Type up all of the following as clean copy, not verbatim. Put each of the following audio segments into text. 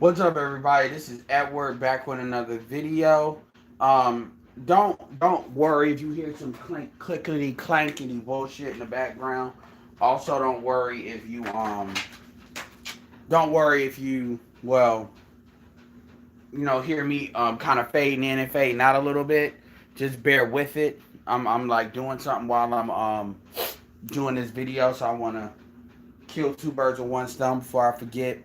What's up, everybody? This is Edward back with another video. Don't worry if you hear some clickety clankety bullshit in the background. Also, don't worry if you hear me kind of fading in and fading out a little bit. Just bear with it. I'm like doing something while I'm doing this video, so I want to kill two birds with one stone before I forget.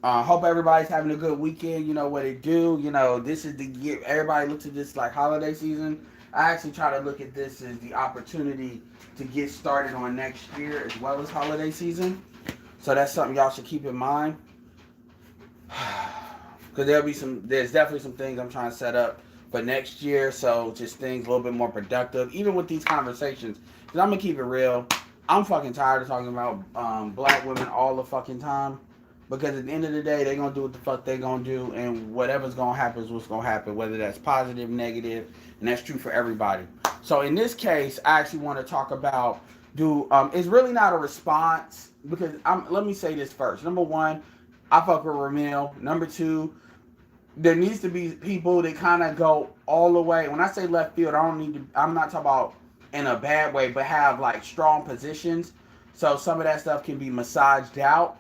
Hope everybody's having a good weekend. You know what it do. This is the year. Everybody looks at this like holiday season. I actually try to look at this as the opportunity to get started on next year as well as holiday season. So that's something y'all should keep in mind. Because there's definitely some things I'm trying to set up for next year. So just things a little bit more productive, even with these conversations. Because I'm gonna keep it real. I'm fucking tired of talking about black women all the fucking time. Because at the end of the day, they're gonna do what the fuck they gonna do, and whatever's gonna happen is what's gonna happen, whether that's positive, negative, and that's true for everybody. So in this case, I actually want to talk about it's really not a response because let me say this first. Number one, I fuck with Ramyil. Number two, there needs to be people that kind of go all the way. When I say left field, I'm not talking about in a bad way, but have like strong positions. So some of that stuff can be massaged out,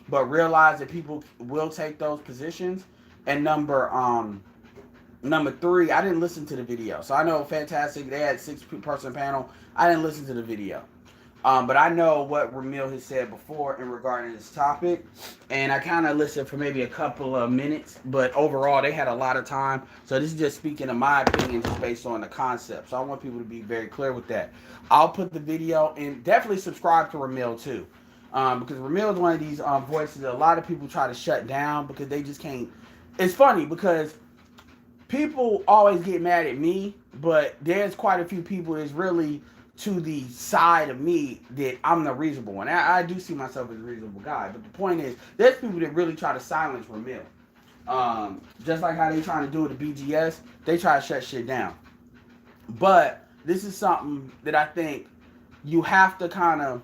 but realize that people will take those positions. And number three, I didn't listen to the video, so I know fantastic. They had 6-person panel. I didn't listen to the video, but I know what Ramyil has said before in regarding this topic, and I kind of listened for maybe a couple of minutes. But overall, they had a lot of time. So this is just speaking in my opinion, just based on the concept. So I want people to be very clear with that. I'll put the video and definitely subscribe to Ramyil too. Because Ramyil is one of these voices that a lot of people try to shut down because they just can't. It's funny because people always get mad at me, but there's quite a few people that's really to the side of me that I'm the reasonable one. I do see myself as a reasonable guy, but the point is, there's people that really try to silence Ramyil. Just like how they trying to do it at BGS, they try to shut shit down. But this is something that I think you have to kind of.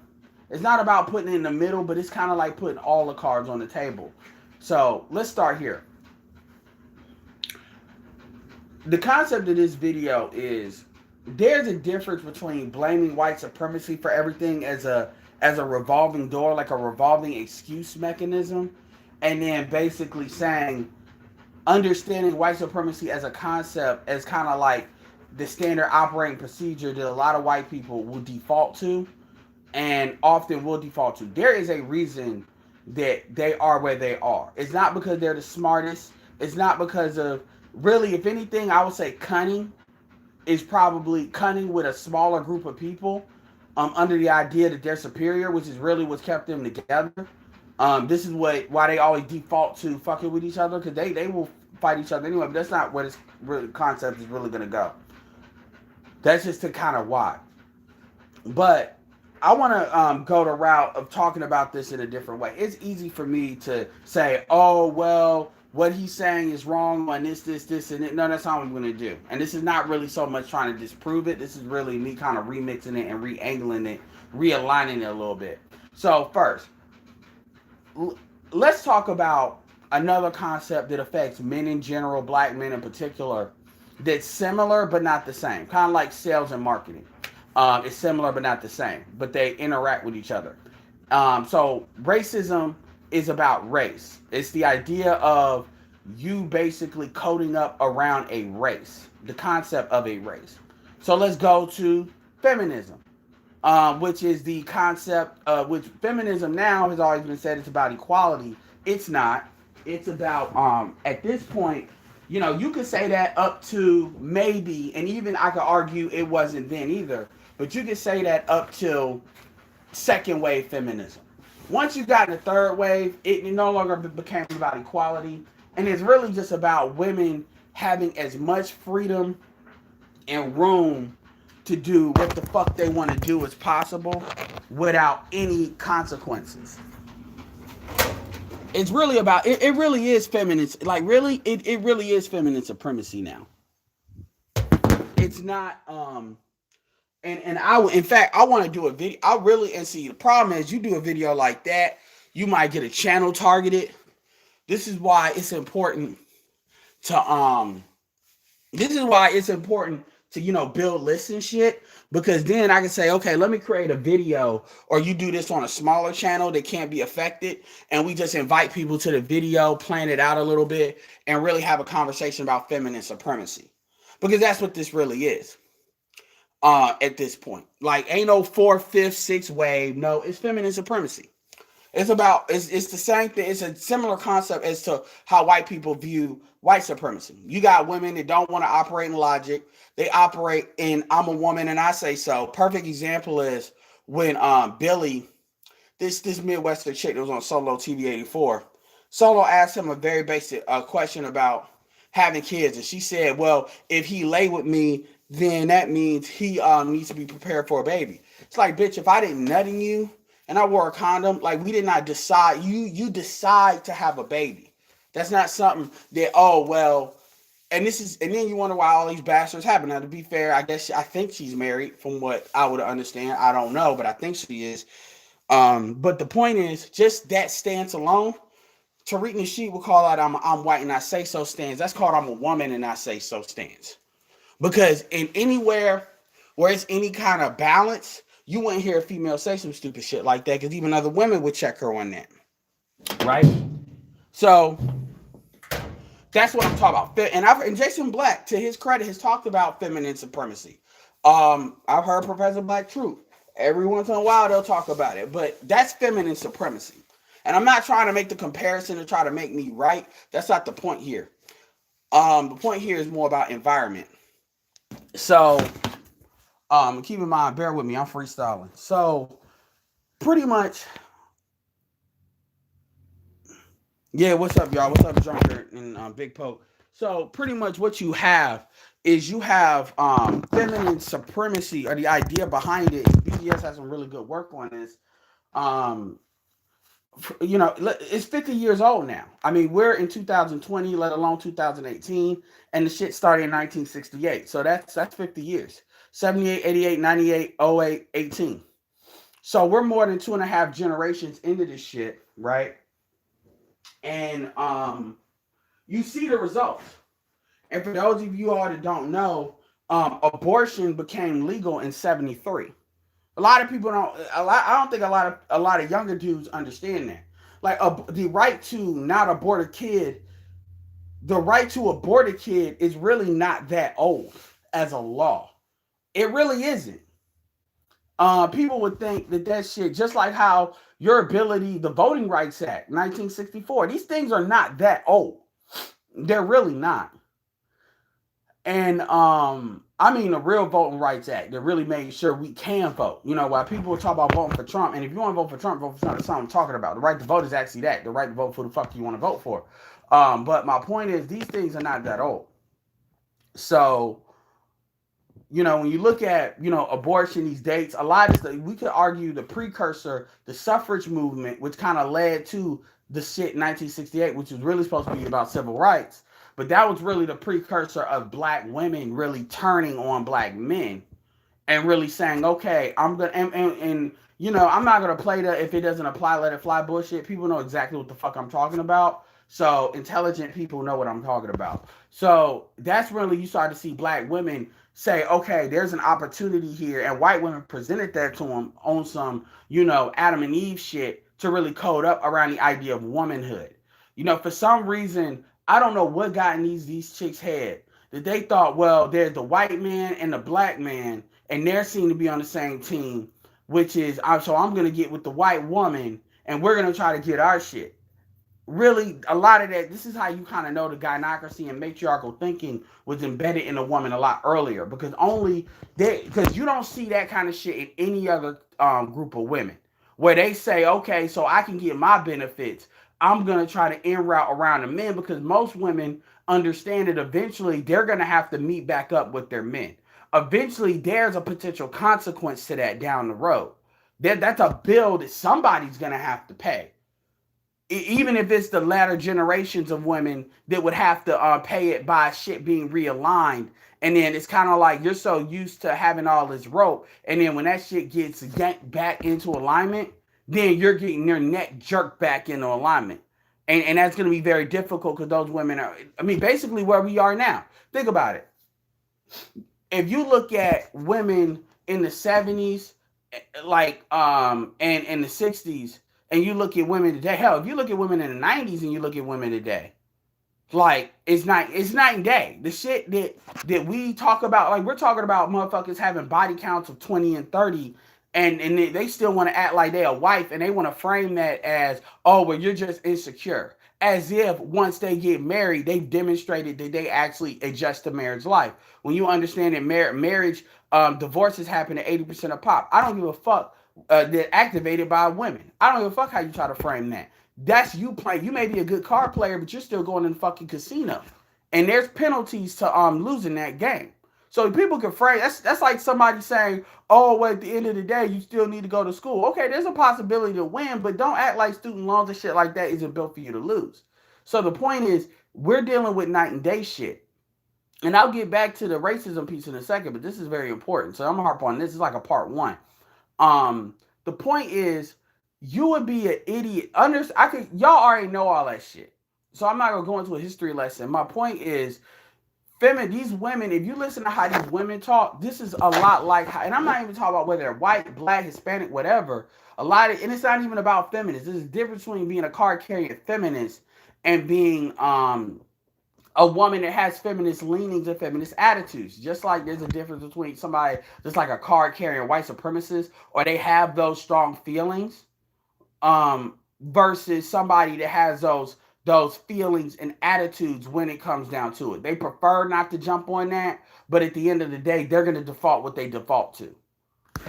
It's not about putting it in the middle, but it's kind of like putting all the cards on the table. So let's start here. The concept of this video is there's a difference between blaming white supremacy for everything as a revolving door, like a revolving excuse mechanism, and then basically saying understanding white supremacy as a concept as kind of like the standard operating procedure that a lot of white people will default to and often will default to. There is a reason that they are where they are. It's not because they're the smartest. It's not because of, really, if anything, I would say cunning is probably cunning with a smaller group of people under the idea that they're superior, which is really what's kept them together. This is why they always default to fucking with each other, because they will fight each other anyway, but that's not what its really concept is really going to go. That's just to kind of why. But I want to go the route of talking about this in a different way. It's easy for me to say, oh, well, what he's saying is wrong on this, and it. No, that's not what I'm going to do. And this is not really so much trying to disprove it. This is really me kind of remixing it and re-angling it, realigning it a little bit. So first, let's talk about another concept that affects men in general, black men in particular, that's similar but not the same. Kind of like sales and marketing. It's similar but not the same, but they interact with each other. So racism is about race. It's the idea of you basically coding up around a race, the concept of a race. So let's go to feminism, which is the concept of which feminism now has always been said it's about equality. It's not. It's about, at this point, you could say that up to maybe, and even I could argue it wasn't then either, but you could say that up till second wave feminism. Once you got in the third wave, it no longer became about equality, and it's really just about women having as much freedom and room to do what the fuck they want to do as possible without any consequences. It's really about it really is feminist, like really it really is feminine supremacy now. It's not and I in fact I want to do a video. I really, and see, the problem is you do a video like that, you might get a channel targeted This is why it's important to this is why it's important to build lists and shit, because then I can say, okay, let me create a video, or you do this on a smaller channel that can't be affected, and we just invite people to the video, plan it out a little bit, and really have a conversation about feminine supremacy, because that's what this really is. At this point, like, ain't no fourth, fifth, sixth wave. No, it's feminine supremacy. It's the same thing. It's a similar concept as to how white people view white supremacy. You got women that don't want to operate in logic. They operate in I'm a woman and I say so. Perfect example is when Billy, this Midwestern chick that was on Solo TV 84, Solo asked him a very basic question about having kids, and she said, "Well, if he lay with me, then that means he needs to be prepared for a baby." It's like, bitch, if I didn't nut in you and I wore a condom, like, we did not decide. You decide to have a baby. That's not something that, oh well. And then you wonder why all these bastards happen. Now, to be fair, I think she's married, from what I would understand. I don't know, but I think she is. But the point is, just that stance alone, Tariq Nasheed will call out I'm white and I say so stance. That's called I'm a woman and I say so stance. Because in anywhere where it's any kind of balance, you wouldn't hear a female say some stupid shit like that, because even other women would check her on that. Right? So that's what I'm talking about. And Jason Black, to his credit, has talked about feminine supremacy. I've heard Professor Black Truth. Every once in a while they'll talk about it, but that's feminine supremacy. And I'm not trying to make the comparison to try to make me right. That's not the point here. The point here is more about environment. So, keep in mind, bear with me, I'm freestyling. So, pretty much, yeah, what's up, y'all? What's up, Junker and Big Poke? So, pretty much what you have is feminine supremacy, or the idea behind it. BGS has some really good work on this. Um, it's 50 years old now. I mean, we're in 2020, let alone 2018, and the shit started in 1968. So that's 50 years. 78, 88, 98, 08, 18. So we're more than 2.5 generations into this shit, right? And you see the results. And for those of you all that don't know, abortion became legal in 73. A lot of people don't. I don't think a lot of younger dudes understand that. Like, the right to not abort a kid, the right to abort a kid is really not that old as a law. It really isn't. People would think that shit, just like how your ability, the Voting Rights Act, 1964, these things are not that old. They're really not. And I mean, the real Voting Rights Act that really made sure we can vote. While people talk about voting for Trump, and if you want to vote for Trump, vote for Trump. That's what I'm talking about. The right to vote is actually that. The right to vote for the fuck you want to vote for. But my point is, these things are not that old. So, when you look at, abortion, these dates, a lot of stuff, we could argue the precursor, the suffrage movement, which kind of led to the shit in 1968, which was really supposed to be about civil rights. But that was really the precursor of black women really turning on black men and really saying, okay, I'm going to, and I'm not going to play the if it doesn't apply, let it fly bullshit. People know exactly what the fuck I'm talking about. So intelligent people know what I'm talking about. So that's really, you start to see black women say, okay, there's an opportunity here. And white women presented that to them on some, Adam and Eve shit to really code up around the idea of womanhood. For some reason, I don't know what got in these chicks' head that they thought, well, there's the white man and the black man, and they're seen to be on the same team, which is, so I'm going to get with the white woman, and we're going to try to get our shit. Really, a lot of that, this is how you kind of know the gynocracy and matriarchal thinking was embedded in a woman a lot earlier, because you don't see that kind of shit in any other group of women, where they say, okay, so I can get my benefits, I'm going to try to en route around the men, because most women understand that eventually they're going to have to meet back up with their men. Eventually, there's a potential consequence to that down the road. That's a bill that somebody's going to have to pay. Even if it's the latter generations of women that would have to pay it by shit being realigned. And then it's kind of like you're so used to having all this rope. And then when that shit gets yanked back into alignment, then you're getting your neck jerked back into alignment. And that's going to be very difficult because those women are, I mean, basically where we are now. Think about it. If you look at women in the 70s, and in the 60s, and you look at women today, hell, if you look at women in the 90s and you look at women today, like it's night and day. The shit that we talk about, like we're talking about motherfuckers having body counts of 20 and 30, and they still want to act like they a wife, and they want to frame that as, oh, well, you're just insecure, as if once they get married they've demonstrated that they actually adjust to marriage life. When you understand that marriage, divorces happen at 80% of pop. I don't give a fuck. They're activated by women. I don't give a fuck how you try to frame that. That's you playing. You may be a good card player, but you're still going in the fucking casino, and there's penalties to losing that game. So people can frame that's like somebody saying, "Oh, well, at the end of the day, you still need to go to school." Okay, there's a possibility to win, but don't act like student loans and shit like that isn't built for you to lose. So the point is, we're dealing with night and day shit. And I'll get back to the racism piece in a second, but this is very important. So I'm gonna harp on this. It's like a part one. Um, the point is, you would be an idiot. Y'all already know all that shit. So I'm not gonna go into a history lesson. My point is, these women, if you listen to how these women talk, this is a lot like how, and I'm not even talking about whether they're white, black, Hispanic, whatever. And it's not even about feminists. There's a difference between being a card carrying feminist and being a woman that has feminist leanings and feminist attitudes. Just like there's a difference between somebody just like a card carrying white supremacist, or they have those strong feelings, versus somebody that has those feelings and attitudes when it comes down to it. They prefer not to jump on that, but at the end of the day, they're going to default what they default to.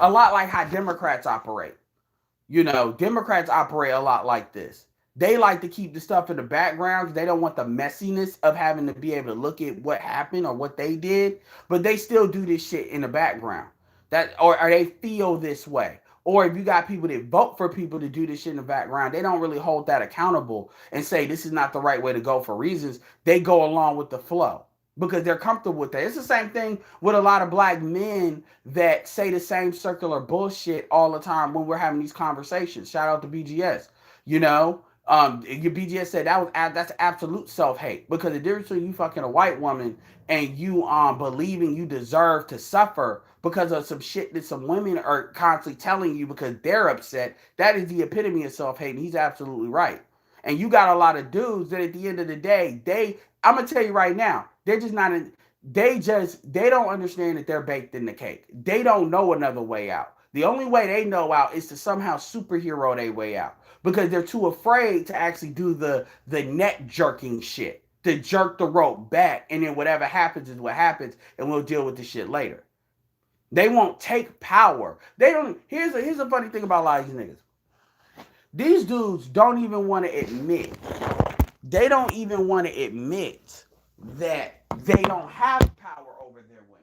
A lot like how Democrats operate. Democrats operate a lot like this. They like to keep the stuff in the background because they don't want the messiness of having to be able to look at what happened or what they did, but they still do this shit in the background. Or they feel this way. Or if you got people that vote for people to do this shit in the background, they don't really hold that accountable and say this is not the right way to go for reasons. They go along with the flow because they're comfortable with that. It's the same thing with a lot of black men that say the same circular bullshit all the time when we're having these conversations. Shout out to BGS. Your BGS said that's absolute self-hate, because the difference between you fucking a white woman and you believing you deserve to suffer because of some shit that some women are constantly telling you because they're upset, that is the epitome of self-hate, and he's absolutely right. And you got a lot of dudes that at the end of the day, I'm gonna tell you right now, they're just not in, they don't understand that they're baked in the cake. They don't know another way out. The only way they know out is to somehow superhero their way out, because they're too afraid to actually do the neck jerking shit, to jerk the rope back, and then whatever happens is what happens, and we'll deal with the shit later. They won't take power. They don't. Here's a funny thing about a lot of these niggas. These dudes don't even want to admit. They don't even want to admit that they don't have power over their women.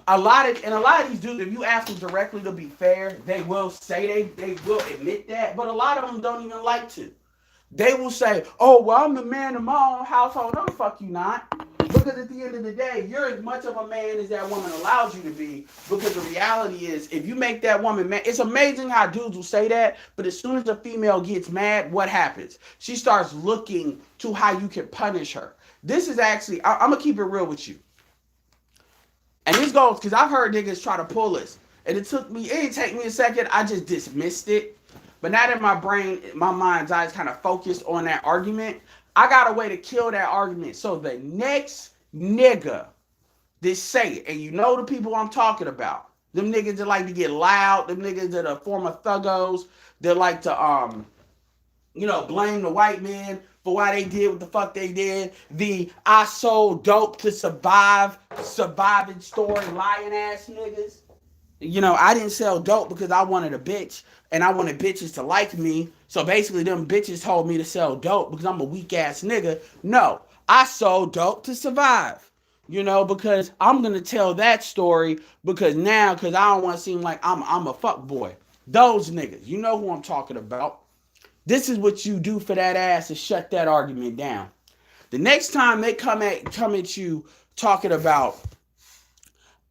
A lot of these dudes, if you ask them directly, to be fair, they will say they will admit that, but a lot of them don't even like to. They will say, "Oh, well, I'm the man of my own household." No, the fuck you not. Because at the end of the day, you're as much of a man as that woman allows you to be. Because the reality is, if you make that woman mad, it's amazing how dudes will say that, but as soon as a female gets mad, what happens? She starts looking to how you can punish her. This is actually, I'm going to keep it real with you. And this goes, because I've heard niggas try to pull this. And it didn't take me a second. I just dismissed it. But now that my mind's eyes kind of focused on that argument, I got a way to kill that argument. So the next nigga that say it, and you know the people I'm talking about, them niggas that like to get loud, them niggas that are former thuggos, that like to blame the white man for why they did what the fuck they did. The I sold dope to surviving story lying ass niggas. I didn't sell dope because I wanted a bitch and I wanted bitches to like me. So basically them bitches told me to sell dope because I'm a weak ass nigga. No, I sold dope to survive. Because I'm going to tell that story because I don't want to seem like I'm a fuck boy. Those niggas, you know who I'm talking about. This is what you do for that ass to shut that argument down. The next time they come at you talking about,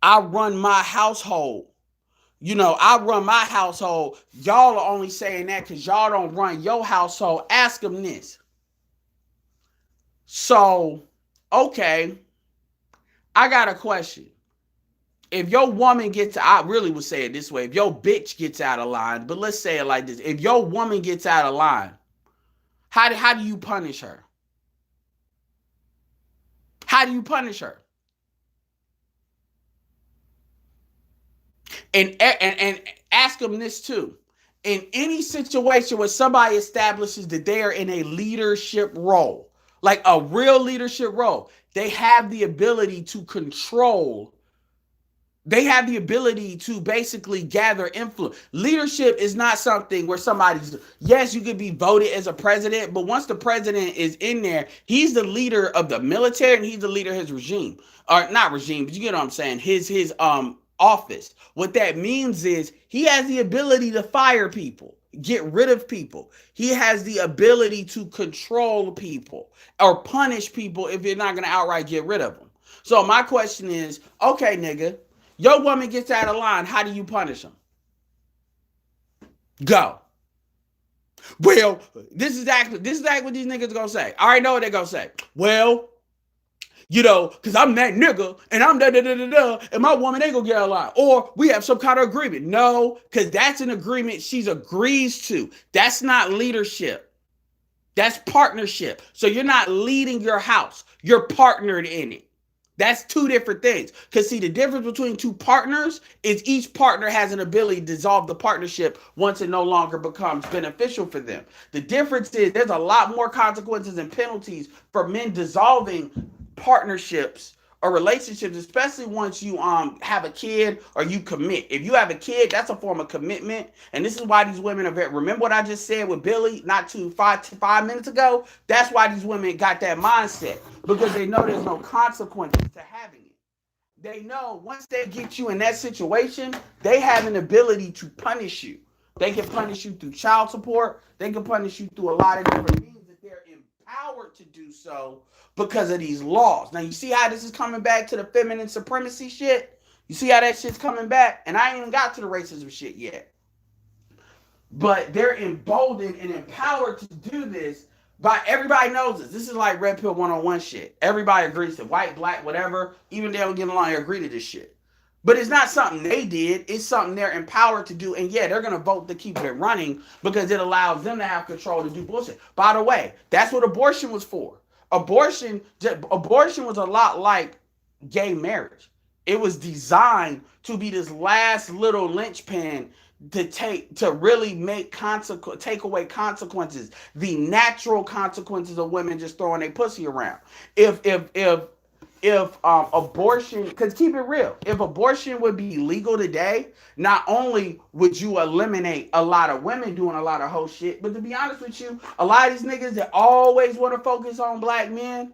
I run my household, I run my household. Y'all are only saying that because y'all don't run your household. Ask them this. So, okay, I got a question. If your woman gets, I really would say it this way, if your bitch gets out of line, but let's say it like this. If your woman gets out of line, how do you punish her? How do you punish her? And ask them this too. In any situation where somebody establishes that they are in a leadership role, like a real leadership role, they have the ability to control. They have the ability to basically gather influence. Leadership is not something where somebody's, yes, you could be voted as a president, but once the president is in there, he's the leader of the military and he's the leader of his regime. Or not regime, but you get what I'm saying. His office. What that means is he has the ability to fire people, get rid of people. He has the ability to control people or punish people if you're not gonna outright get rid of them. So my question is, okay, nigga, your woman gets out of line. How do you punish them? Go. Well, this is exactly what these niggas gonna say. I already know what they're gonna say. Well, because I'm that nigga and I'm da da da da da, and my woman ain't gonna get out of line. Or we have some kind of agreement. No, because that's an agreement she's agrees to. That's not leadership. That's partnership. So you're not leading your house. You're partnered in it. That's two different things. Because see, the difference between two partners is each partner has an ability to dissolve the partnership once it no longer becomes beneficial for them. The difference is there's a lot more consequences and penalties for men dissolving partnerships or relationships, especially once you have a kid or you commit. If you have a kid, that's a form of commitment. And this is why these women are very, remember what I just said with Billy not too 5 minutes ago? That's why these women got that mindset, because they know there's no consequences to having it. They know once they get you in that situation, they have an ability to punish you. They can punish you through child support. They can punish you through a lot of different means that they're empowered to do so because of these laws. Now, you see how this is coming back to the feminine supremacy shit? You see how that shit's coming back? And I ain't even got to the racism shit yet. But they're emboldened and empowered to do this by, everybody knows this. This is like Red Pill 101 shit. Everybody agrees to white, black, whatever. Even they don't get along, they agree to this shit. But it's not something they did. It's something they're empowered to do. And yeah, they're going to vote to keep it running because it allows them to have control to do bullshit. By the way, that's what abortion was for. Abortion was a lot like gay marriage. It was designed to be this last little linchpin to really take away consequences, the natural consequences of women just throwing their pussy around. If abortion, because keep it real, if abortion would be legal today, not only would you eliminate a lot of women doing a lot of whole shit, but to be honest with you, a lot of these niggas that always want to focus on black men,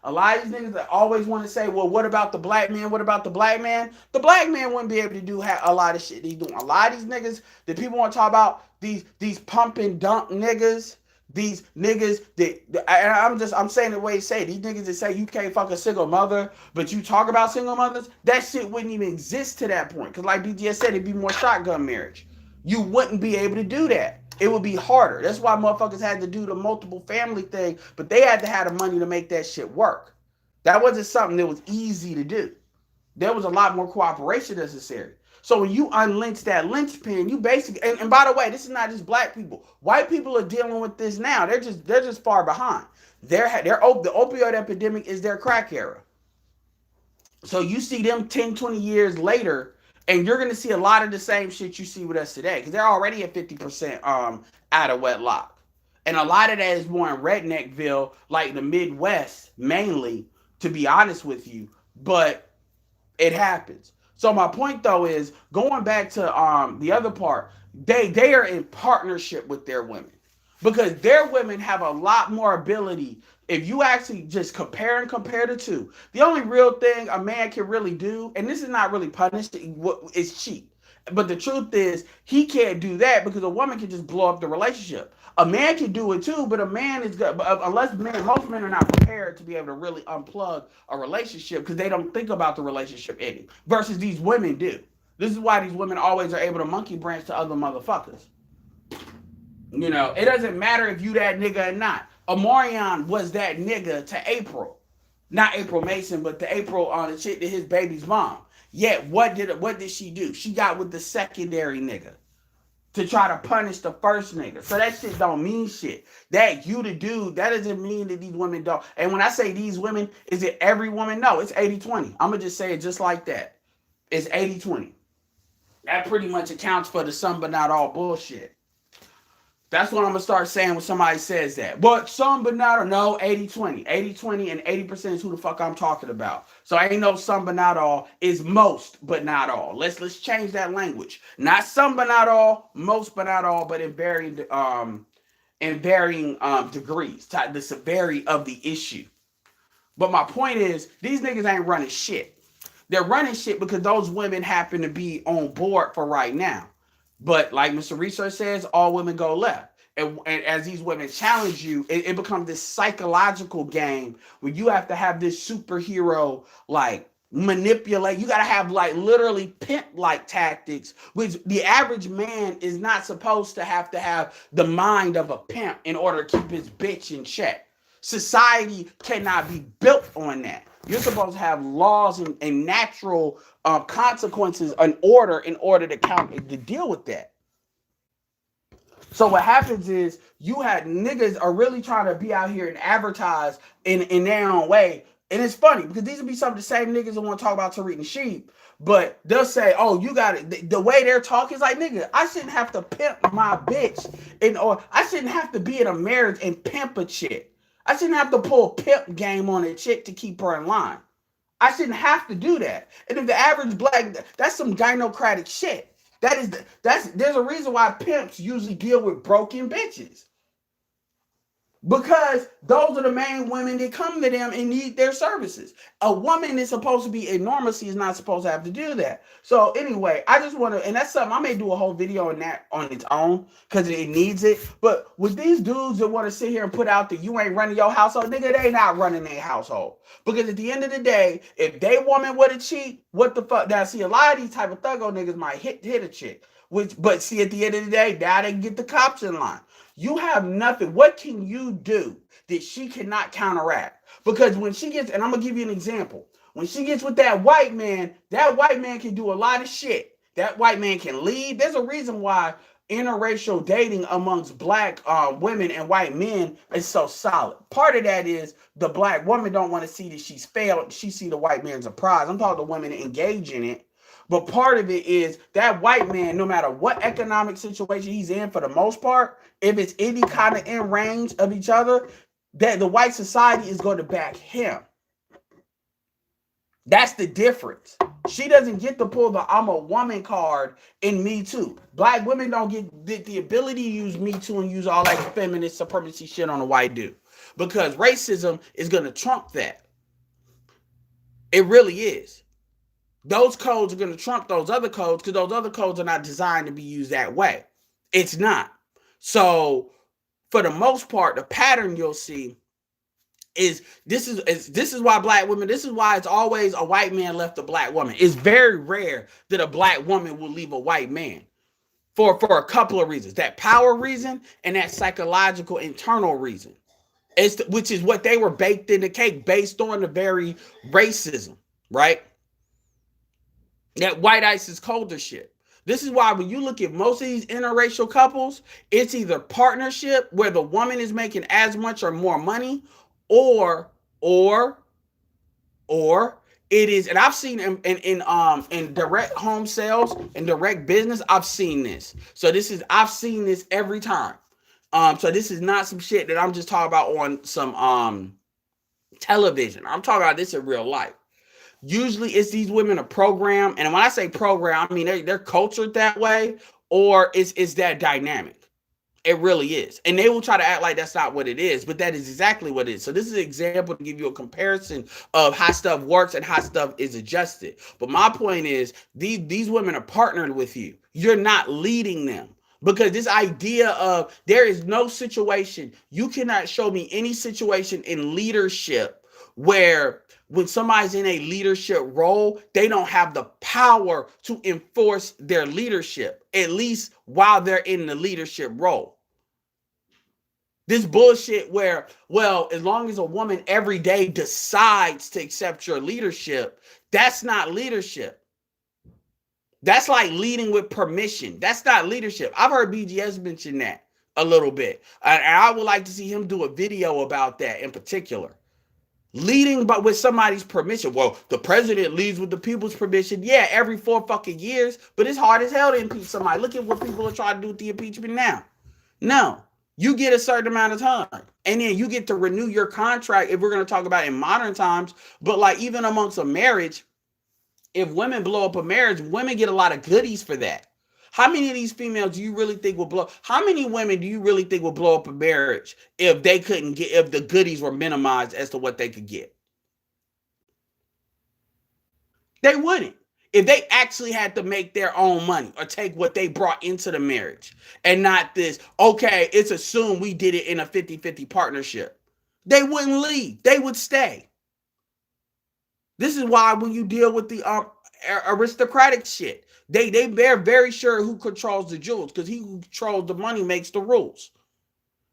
a lot of these niggas that always want to say, well, what about the black man? What about the black man? The black man wouldn't be able to do a lot of shit he's doing. A lot of these niggas that people want to talk about, these pump and dump niggas, these niggas that I'm saying the way you say, these niggas that say you can't fuck a single mother, but you talk about single mothers, that shit wouldn't even exist to that point. Because like BGS said, it'd be more shotgun marriage. You wouldn't be able to do that. It would be harder. That's why motherfuckers had to do the multiple family thing, but they had to have the money to make that shit work. That wasn't something that was easy to do. There was a lot more cooperation necessary. So when you unlinch that linchpin, you basically, and by the way, this is not just black people. White people are dealing with this now. They're just far behind. The opioid epidemic is their crack era. So you see them 10, 20 years later, and you're going to see a lot of the same shit you see with us today, because they're already at 50% out of wedlock. And a lot of that is more in redneckville, like the Midwest, mainly, to be honest with you. But it happens. So my point though is going back to the other part, they are in partnership with their women because their women have a lot more ability. If you actually just compare the two, the only real thing a man can really do, and this is not really punished, is cheat. But the truth is, he can't do that because a woman can just blow up the relationship. A man can do it too, but a man is good. Most men are not prepared to be able to really unplug a relationship because they don't think about the relationship ending. Versus these women do. This is why these women always are able to monkey branch to other motherfuckers. You know, it doesn't matter if you that nigga or not. Omarion was that nigga to April. Not April Mason, but to April on the chick to his baby's mom. Yet what did she do? She got with the secondary nigga to try to punish the first nigga. So that shit don't mean shit. That you the dude, that doesn't mean that these women don't. And when I say these women, is it every woman? No, it's 80-20. I'm going to just say it just like that. It's 80-20. That pretty much accounts for the some but not all bullshit. That's what I'm going to start saying when somebody says that. But some but not all, no, 80-20. 80-20 and 80% is who the fuck I'm talking about. So ain't no some but not all. It's most but not all. Let's change that language. Not some but not all, most but not all, but in varying degrees, the severity of the issue. But my point is, these niggas ain't running shit. They're running shit because those women happen to be on board for right now. But like Mr. Research says, all women go left. And as these women challenge you, it becomes this psychological game where you have to have this superhero like manipulate. You got to have like literally pimp-like tactics, which the average man is not supposed to have the mind of a pimp in order to keep his bitch in check. Society cannot be built on that. You're supposed to have laws and natural consequences and order in order to deal with that. So what happens is you had niggas are really trying to be out here and advertise in their own way. And it's funny because these will be some of the same niggas that want to talk about Tariq and Sheep, but they'll say, oh, you got it. The way they're talking is like, nigga, I shouldn't have to pimp my bitch or I shouldn't have to be in a marriage and pimp a chick. I shouldn't have to pull pimp game on a chick to keep her in line. I shouldn't have to do that. And if the average black, that's some gynocratic shit. There's a reason why pimps usually deal with broken bitches. Because those are the main women that come to them and need their services. A woman is supposed to be enormously is not supposed to have to do that. So anyway, I just want to, and that's something I may do a whole video on that on its own because it needs it. But with these dudes that want to sit here and put out that you ain't running your household, nigga, they not running their household. Because at the end of the day, if they woman would have cheat, what the fuck? Now see, a lot of these type of thuggo niggas might hit a chick. But see, at the end of the day, now they get the cops in line. You have nothing. What can you do that she cannot counteract? Because when she gets, and I'm going to give you an example. When she gets with that white man can do a lot of shit. That white man can leave. There's a reason why interracial dating amongst black women and white men is so solid. Part of that is the black woman don't want to see that she's failed. She see the white man's a prize. I'm talking to women that engage in it. But part of it is that white man, no matter what economic situation he's in, for the most part, if it's any kind of in range of each other, that the white society is going to back him. That's the difference. She doesn't get to pull the I'm a woman card in Me Too. Black women don't get the ability to use Me Too and use all that feminist supremacy shit on a white dude. Because racism is going to trump that. It really is. Those codes are going to trump those other codes because those other codes are not designed to be used that way. It's not. So for the most part, the pattern you'll see is this is why black women, this is why it's always a white man left a black woman. It's very rare that a black woman will leave a white man for a couple of reasons. That power reason and that psychological internal reason. Which is what they were baked in the cake based on the very racism, right? That white ice is colder shit. This is why when you look at most of these interracial couples, it's either partnership where the woman is making as much or more money, or it is, and I've seen in direct home sales and direct business, I've seen this. So I've seen this every time. So this is not some shit that I'm just talking about on some television. I'm talking about this in real life. Usually it's these women are programmed, and when I say program, I mean they're cultured that way, or it's that dynamic. It really is. And they will try to act like that's not what it is, but that is exactly what it is. So this is an example to give you a comparison of how stuff works and how stuff is adjusted. But my point is, these women are partnered with you. You're not leading them. Because this idea of there is no situation, you cannot show me any situation in leadership where when somebody's in a leadership role, they don't have the power to enforce their leadership, at least while they're in the leadership role. This bullshit where, well, as long as a woman every day decides to accept your leadership, that's not leadership. That's like leading with permission. That's not leadership. I've heard BGS mention that a little bit. And I would like to see him do a video about that in particular. Leading but with somebody's permission. Well, the president leads with the people's permission. Yeah, every 4 fucking years. But it's hard as hell to impeach somebody. Look at what people are trying to do with the impeachment now. No. You get a certain amount of time. And then you get to renew your contract if we're going to talk about in modern times. But like even amongst a marriage, if women blow up a marriage, women get a lot of goodies for that. How many of these females do you really think will blow? How many women do you really think will blow up a marriage if they couldn't get, if the goodies were minimized as to what they could get? They wouldn't. If they actually had to make their own money or take what they brought into the marriage and not this, okay, it's assumed we did it in a 50-50 partnership. They wouldn't leave. They would stay. This is why when you deal with the aristocratic shit, they're very sure who controls the jewels, because he who controls the money makes the rules.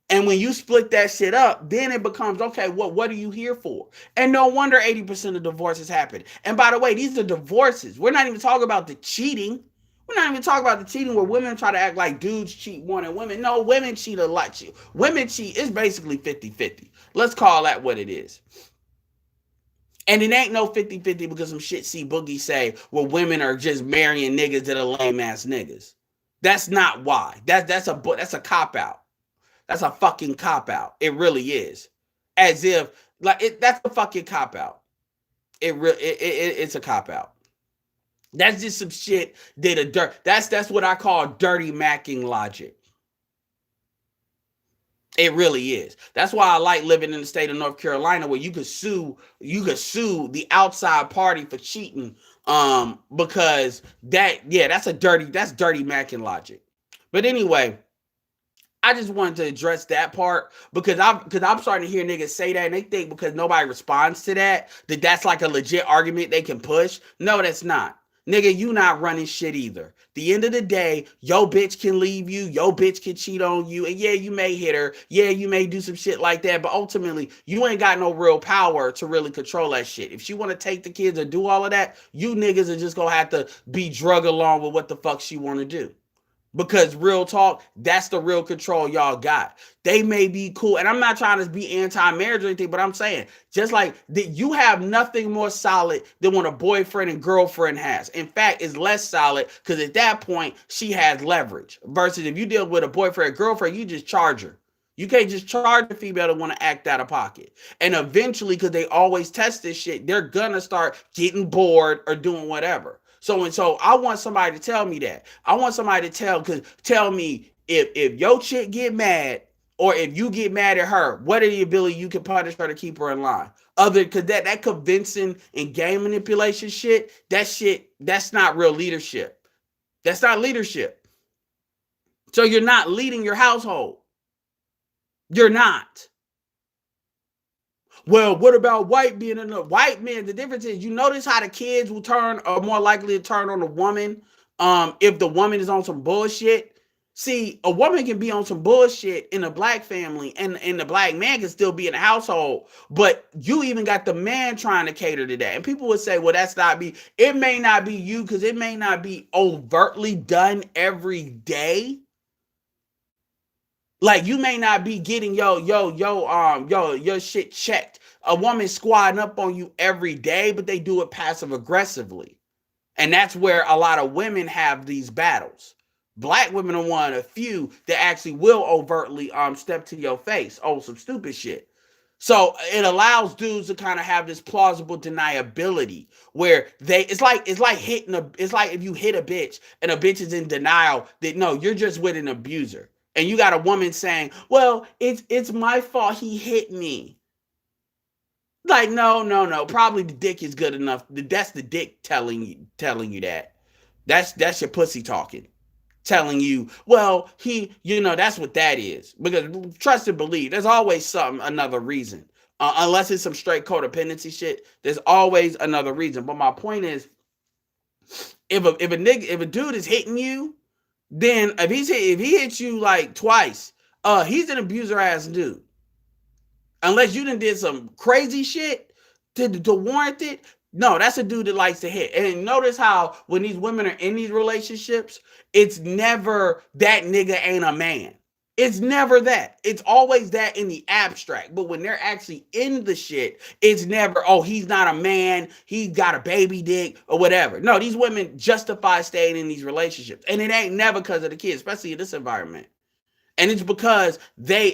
And when you split that shit up, then it becomes, okay, what are you here for? And no wonder 80% of divorces happen. And by the way, these are divorces. We're not even talking about the cheating. We're not even talking about the cheating where women try to act like dudes cheat more than women. No, women cheat a lot. Women cheat. It's basically 50-50. Let's call that what it is. And it ain't no 50-50 because some shit C Boogie say, well, women are just marrying niggas that are lame ass niggas. That's not why. That's a cop out. That's a fucking cop out. It really is. As if like that's a fucking cop out. It's a cop out. That's just some shit that a dirt. That's what I call dirty macking logic. It really is. That's why I like living in the state of North Carolina, where you could sue the outside party for cheating. Because that's dirty macking logic. But anyway, I just wanted to address that part because I'm starting to hear niggas say that and they think because nobody responds to that's like a legit argument they can push. No, that's not. Nigga, you not running shit either. The end of the day, yo bitch can leave you, yo bitch can cheat on you, and yeah, you may hit her, yeah, you may do some shit like that, but ultimately, you ain't got no real power to really control that shit. If she want to take the kids or do all of that, you niggas are just gonna have to be drug along with what the fuck she want to do. Because real talk, that's the real control y'all got. They may be cool, and I'm not trying to be anti-marriage or anything, but I'm saying, just like that, you have nothing more solid than what a boyfriend and girlfriend has. In fact, it's less solid because at that point, she has leverage. Versus if you deal with a boyfriend or girlfriend, you just charge her. You can't just charge a female to want to act out of pocket. And eventually, because they always test this shit, they're gonna start getting bored or doing whatever. So I want somebody to tell me that. I want somebody to tell me if your chick get mad or if you get mad at her, what are the ability you can punish her to keep her in line? Other because that convincing and game manipulation shit, that's not real leadership. That's not leadership. So you're not leading your household. You're not. Well, what about white being in a white men? The difference is, you notice how the kids are more likely to turn on the woman if the woman is on some bullshit. See, a woman can be on some bullshit in a black family, and the black man can still be in the household, but you even got the man trying to cater to that. And people would say, well, that's not me. It may not be you because it may not be overtly done every day. Like you may not be getting your shit checked. A woman squatting up on you every day, but they do it passive aggressively. And that's where a lot of women have these battles. Black women are one of the few that actually will overtly step to your face. Oh, some stupid shit. So it allows dudes to kind of have this plausible deniability where it's like if you hit a bitch and a bitch is in denial that no, you're just with an abuser. And you got a woman saying, well, it's my fault he hit me. Like, no. Probably the dick is good enough. That's the dick telling you that. That's your pussy talking. Telling you, well, that's what that is. Because trust and believe, there's always another reason. unless it's some straight codependency shit. There's always another reason. But my point is, if a dude is hitting you, then if he hits you like twice, he's an abuser ass dude. Unless you done did some crazy shit to warrant it. No, that's a dude that likes to hit. And notice how when these women are in these relationships, it's never that nigga ain't a man. It's never that. It's always that in the abstract. But when they're actually in the shit, it's never, oh, he's not a man, he's got a baby dick, or whatever. No, these women justify staying in these relationships. And it ain't never because of the kids, especially in this environment. And it's because their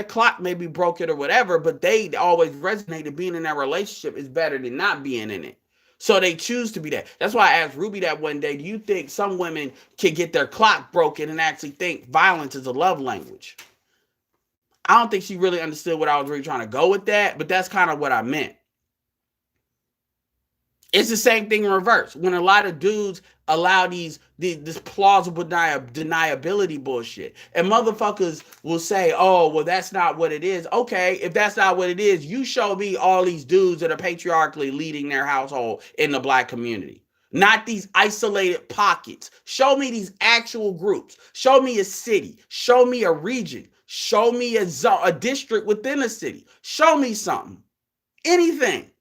clock may be broken or whatever, but they always resonated being in that relationship is better than not being in it. So they choose to be that. That's why I asked Ruby that one day, do you think some women can get their clock broken and actually think violence is a love language? I don't think she really understood what I was really trying to go with that, but that's kind of what I meant. It's the same thing in reverse. When a lot of dudes allow this plausible deniability bullshit, and motherfuckers will say, oh, well, that's not what it is. Okay, if that's not what it is, you show me all these dudes that are patriarchally leading their household in the black community. Not these isolated pockets. Show me these actual groups. Show me a city. Show me a region. Show me a district within a city. Show me something. Anything.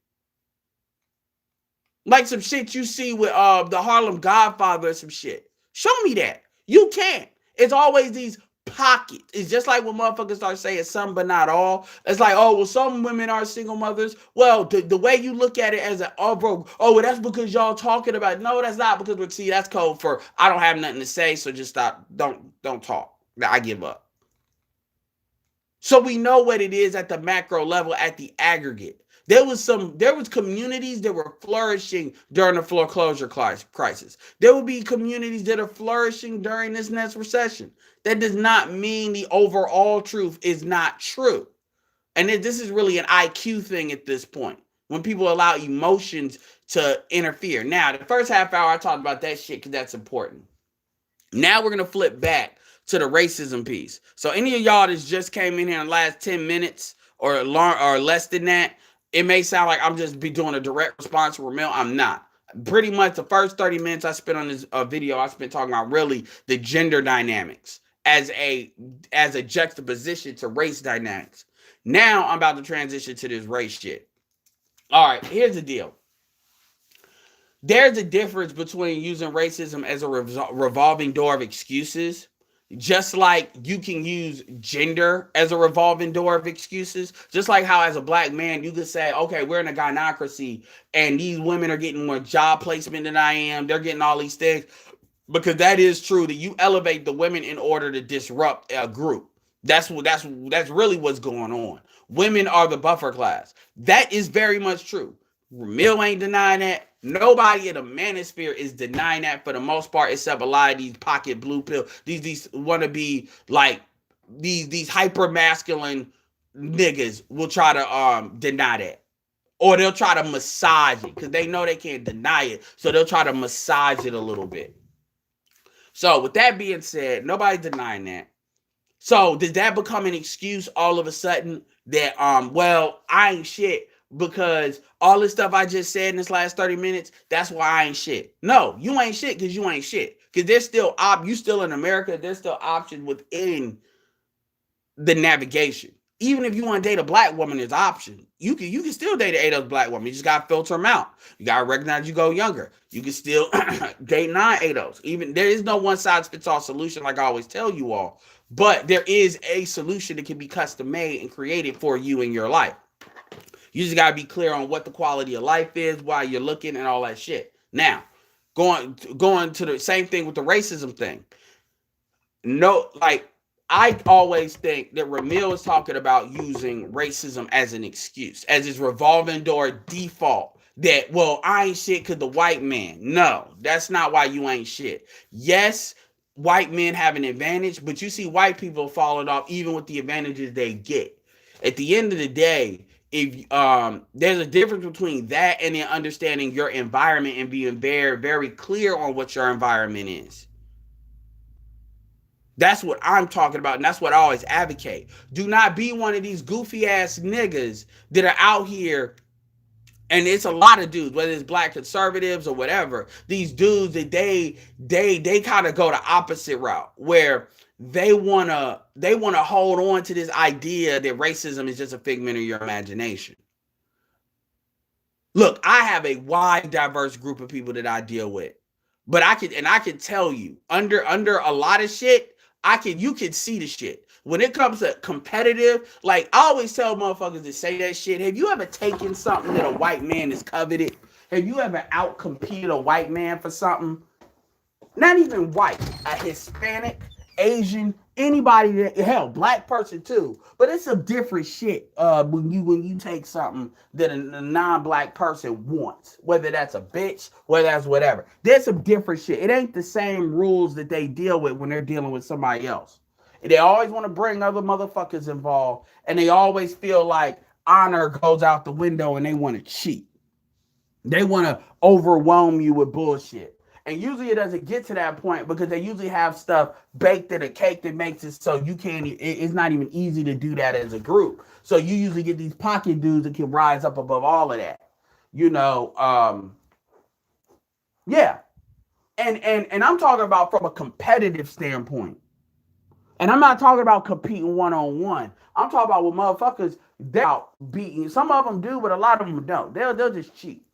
Like some shit you see with the Harlem Godfather or some shit. Show me that. You can't. It's always these pockets. It's just like when motherfuckers start saying some but not all. It's like, oh, well, some women are single mothers. Well, the way you look at it as an, oh, bro, oh, well, that's because y'all talking about it. No, that's not because, see, that's code for I don't have nothing to say, so just stop. Don't talk. I give up. So we know what it is at the macro level, at the aggregate. There was communities that were flourishing during the foreclosure crisis. There will be communities that are flourishing during this next recession. That does not mean the overall truth is not true. And this is really an IQ thing at this point, when people allow emotions to interfere. Now, the first half hour, I talked about that shit because that's important. Now we're going to flip back to the racism piece. So any of y'all that just came in here in the last 10 minutes or less than that, it may sound like I'm just be doing a direct response to Ramyil. I'm not. Pretty much the first 30 minutes I spent on this video, I spent talking about really the gender dynamics as a juxtaposition to race dynamics. Now I'm about to transition to this race shit. All right, here's the deal. There's a difference between using racism as a revolving door of excuses, just like you can use gender as a revolving door of excuses. Just like how as a black man, you could say, okay, we're in a gynocracy and these women are getting more job placement than I am. They're getting all these things. Because that is true, that you elevate the women in order to disrupt a group. That's really what's going on. Women are the buffer class. That is very much true. Ramyil ain't denying that. Nobody in the manosphere is denying that for the most part, except a lot of these pocket blue pill, these want to be like these hyper masculine niggas will try to deny that, or they'll try to massage it because they know they can't deny it, so they'll try to massage it a little bit. So with that being said, nobody's denying that. So does that become an excuse all of a sudden that well, I ain't shit because all this stuff I just said in this last 30 minutes, that's why I ain't shit? No, you ain't shit because you ain't shit. Because there's still you still in America, there's still options within the navigation. Even if you want to date a black woman, there's option. You can still date an ADOS black woman. You just gotta filter them out. You gotta recognize you go younger. You can still date non-ADOS. Even there is no one size fits all solution, like I always tell you all. But there is a solution that can be custom made and created for you in your life. You just gotta be clear on what the quality of life is while you're looking and all that shit. Now, going to the same thing with the racism thing. No, like I always think that Ramyil is talking about using racism as an excuse, as his revolving door default. That, well, I ain't shit because the white man. No, that's not why you ain't shit. Yes, white men have an advantage, but you see white people falling off even with the advantages they get. At the end of the day, if there's a difference between that and then understanding your environment and being very, very clear on what your environment is. That's what I'm talking about, and that's what I always advocate. Do not be one of these goofy ass niggas that are out here, and it's a lot of dudes, whether it's black conservatives or whatever. These dudes that they kind of go the opposite route, where they wanna hold on to this idea that racism is just a figment of your imagination. Look, I have a wide, diverse group of people that I deal with, but I can tell you, under a lot of shit, you can see the shit. When it comes to competitive, like I always tell motherfuckers that say that shit, have you ever taken something that a white man is coveted? Have you ever outcompeted a white man for something? Not even white, a Hispanic, Asian, anybody that, hell, black person too. But it's some different shit when you take something that a non-black person wants, whether that's a bitch, whether that's whatever. There's some different shit. It ain't the same rules that they deal with when they're dealing with somebody else. And they always want to bring other motherfuckers involved, and they always feel like honor goes out the window, and they want to cheat. They want to overwhelm you with bullshit. And usually it doesn't get to that point because they usually have stuff baked in a cake that makes it so you can't, it's not even easy to do that as a group. So you usually get these pocket dudes that can rise up above all of that. You know, yeah. And I'm talking about from a competitive standpoint. And I'm not talking about competing one on one. I'm talking about with motherfuckers they're out beating. Some of them do, but a lot of them don't. They'll just cheat.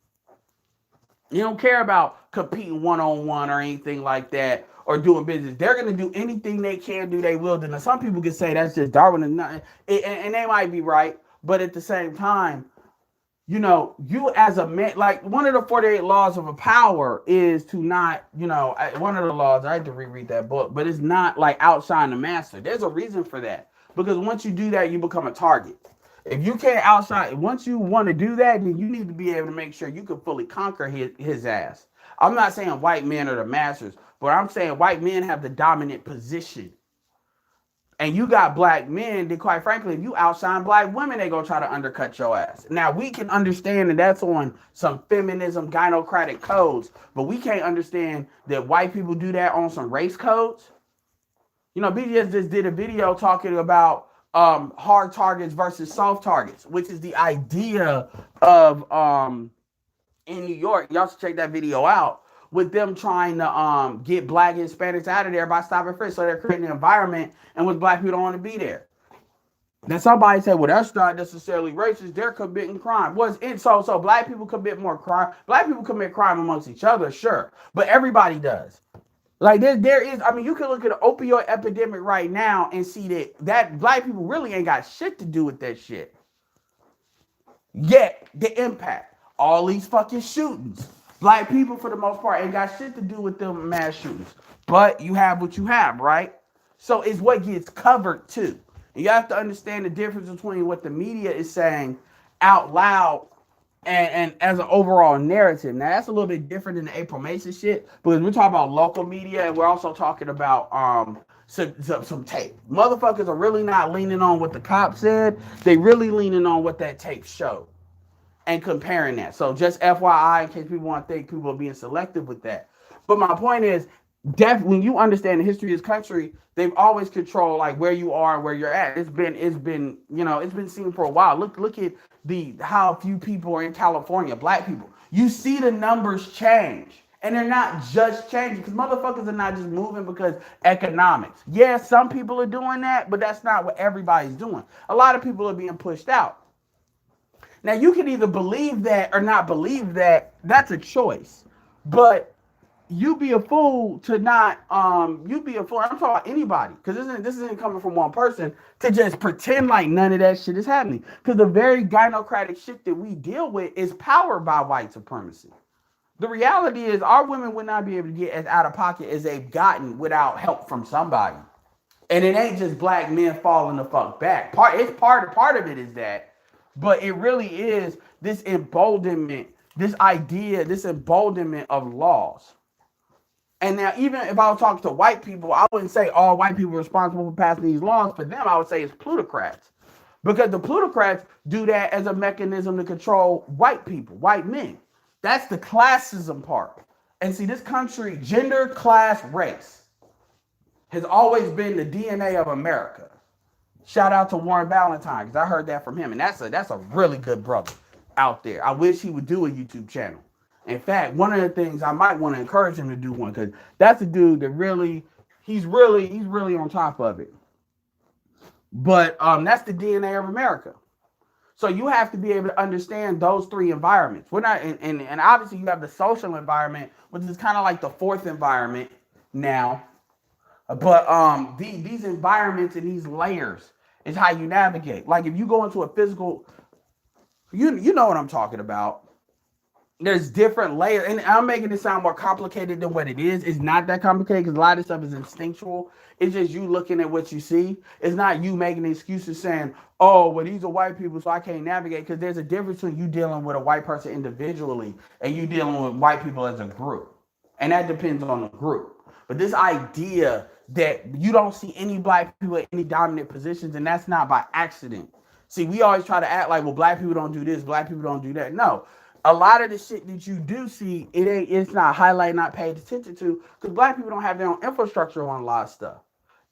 You don't care about competing one on one or anything like that or doing business. They're gonna do anything they can do. They will do. Now, some people can say that's just Darwin and nothing, and they might be right. But at the same time, you know, you as a man, like one of the 48 laws of a power is to not, you know, one of the laws. I had to reread that book, but it's not like outshine the master. There's a reason for that because once you do that, you become a target. If you can't outshine, once you want to do that, then you need to be able to make sure you can fully conquer his ass. I'm not saying white men are the masters, but I'm saying white men have the dominant position. And you got black men that, quite frankly, if you outshine black women, they gonna try to undercut your ass. Now, we can understand that that's on some feminism, gynocratic codes, but we can't understand that white people do that on some race codes. You know, BGS just did a video talking about hard targets versus soft targets, which is the idea of in New York. Y'all should check that video out with them trying to get black Hispanics out of there by stopping frisk. So they're creating an environment in which black people don't want to be there. Then somebody said, well, that's not necessarily racist. They're committing crime. So black people commit more crime. Black people commit crime amongst each other, sure. But everybody does. Like there is, I mean, you can look at the opioid epidemic right now and see that black people really ain't got shit to do with that shit. Yet the impact, all these fucking shootings, black people for the most part ain't got shit to do with them mass shootings. But you have what you have, right? So it's what gets covered too. And you have to understand the difference between what the media is saying out loud and as an overall narrative. Now that's a little bit different than the April Mason shit, because we're talking about local media and we're also talking about some tape. Motherfuckers are really not leaning on what the cop said. They really leaning on what that tape showed and comparing that. So just FYI, in case people want to think people are being selective with that. But my point is, when you understand the history of this country, they've always controlled like where you are and where you're at. It's been seen for a while. Look at how few people are in California, black people. You see the numbers change. And they're not just changing because motherfuckers are not just moving because economics. Yeah, some people are doing that, but that's not what everybody's doing. A lot of people are being pushed out. Now, you can either believe that or not believe that. That's a choice. But you be a fool to not, you be a fool. I'm talking about anybody, because this isn't coming from one person, to just pretend like none of that shit is happening. Because the very gynocratic shit that we deal with is powered by white supremacy. The reality is our women would not be able to get as out of pocket as they've gotten without help from somebody. And it ain't just black men falling the fuck back. Part of it is that, but it really is this emboldenment, this emboldenment of laws. And now, even if I was talking to white people, I wouldn't say all white people are responsible for passing these laws. For them, I would say it's plutocrats. Because the plutocrats do that as a mechanism to control white people, white men. That's the classism part. And see, this country, gender, class, race. has always been the DNA of America. Shout out to Warren Ballantyne, because I heard that from him, and that's a really good brother out there. I wish he would do a YouTube channel. In fact, one of the things I might want to encourage him to do one, because that's a dude that really, he's really on top of it. But that's the DNA of America. So you have to be able to understand those three environments. We're not, and obviously you have the social environment, which is kind of like the fourth environment now. But these environments and these layers is how you navigate. Like if you go into a physical, you know what I'm talking about. There's different layers, and I'm making it sound more complicated than what it is. It's not that complicated because a lot of stuff is instinctual. It's just you looking at what you see. It's not you making excuses saying, "Oh, well, these are white people, so I can't navigate." Because there's a difference between you dealing with a white person individually and you dealing with white people as a group, and that depends on the group. But this idea that you don't see any black people in any dominant positions, and that's not by accident. See, we always try to act like, well, black people don't do this, black people don't do that. No, a lot of the shit that you do see, it's not highlighted, not paid attention to, because black people don't have their own infrastructure on a lot of stuff.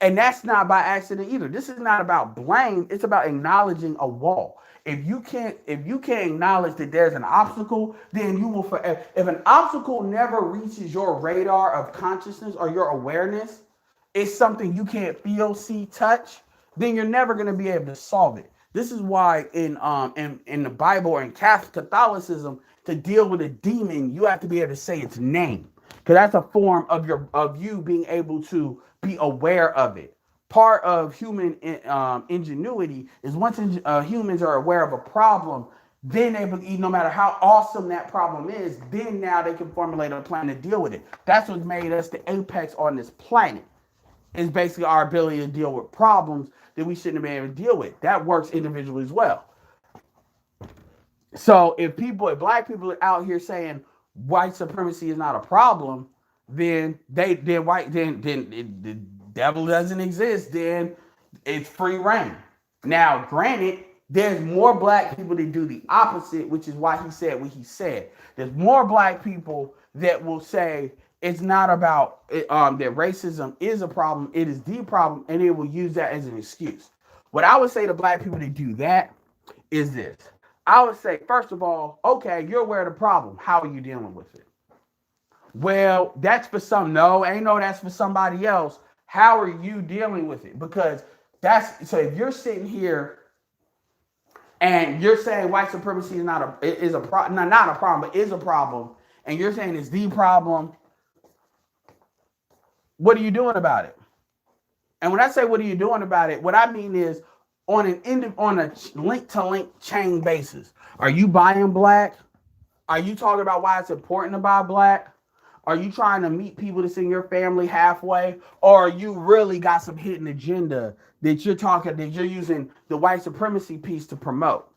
And that's not by accident either. This is not about blame, it's about acknowledging a wall. If you can't acknowledge that there's an obstacle, then you will forever. If an obstacle never reaches your radar of consciousness or your awareness, it's something you can't feel, see, touch, then you're never going to be able to solve it. This is why in the Bible or in Catholicism, to deal with a demon, you have to be able to say its name, because that's a form of you being able to be aware of it. Part of human ingenuity is once humans are aware of a problem, then they believe no matter how awesome that problem is, then now they can formulate a plan to deal with it. That's what made us the apex on this planet. Is basically our ability to deal with problems that we shouldn't have been able to deal with. That works individually as well. So if black people are out here saying white supremacy is not a problem, then the devil doesn't exist. Then it's free reign. Now, granted, there's more black people that do the opposite, which is why he said what he said. There's more black people that will say it's not about that racism is a problem, it is the problem, and it will use that as an excuse. What I would say to black people that do that is this. I would say, first of all, okay, you're aware of the problem. How are you dealing with it? Well, that's for some. No, ain't no that's for somebody else. How are you dealing with it? Because so if you're sitting here and you're saying white supremacy is not a problem, but is a problem, and you're saying it's the problem, what are you doing about it? And when I say what are you doing about it, what I mean is on a link-to-link chain basis. Are you buying black? Are you talking about why it's important to buy black? Are you trying to meet people that's in your family halfway? Or are you really got some hidden agenda that you're using the white supremacy piece to promote?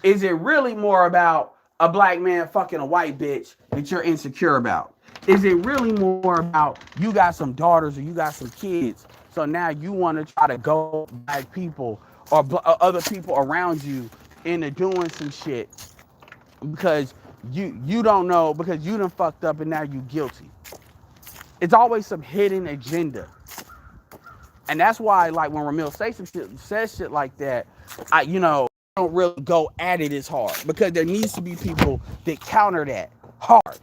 Is it really more about a black man fucking a white bitch that you're insecure about? Is it really more about you got some daughters or you got some kids, so now you want to try to go black people or other people around you into doing some shit because you don't know, because you done fucked up and now you guilty? It's always some hidden agenda. And that's why, like, when Ramyil says shit like that, I don't really go at it as hard, because there needs to be people that counter that hard,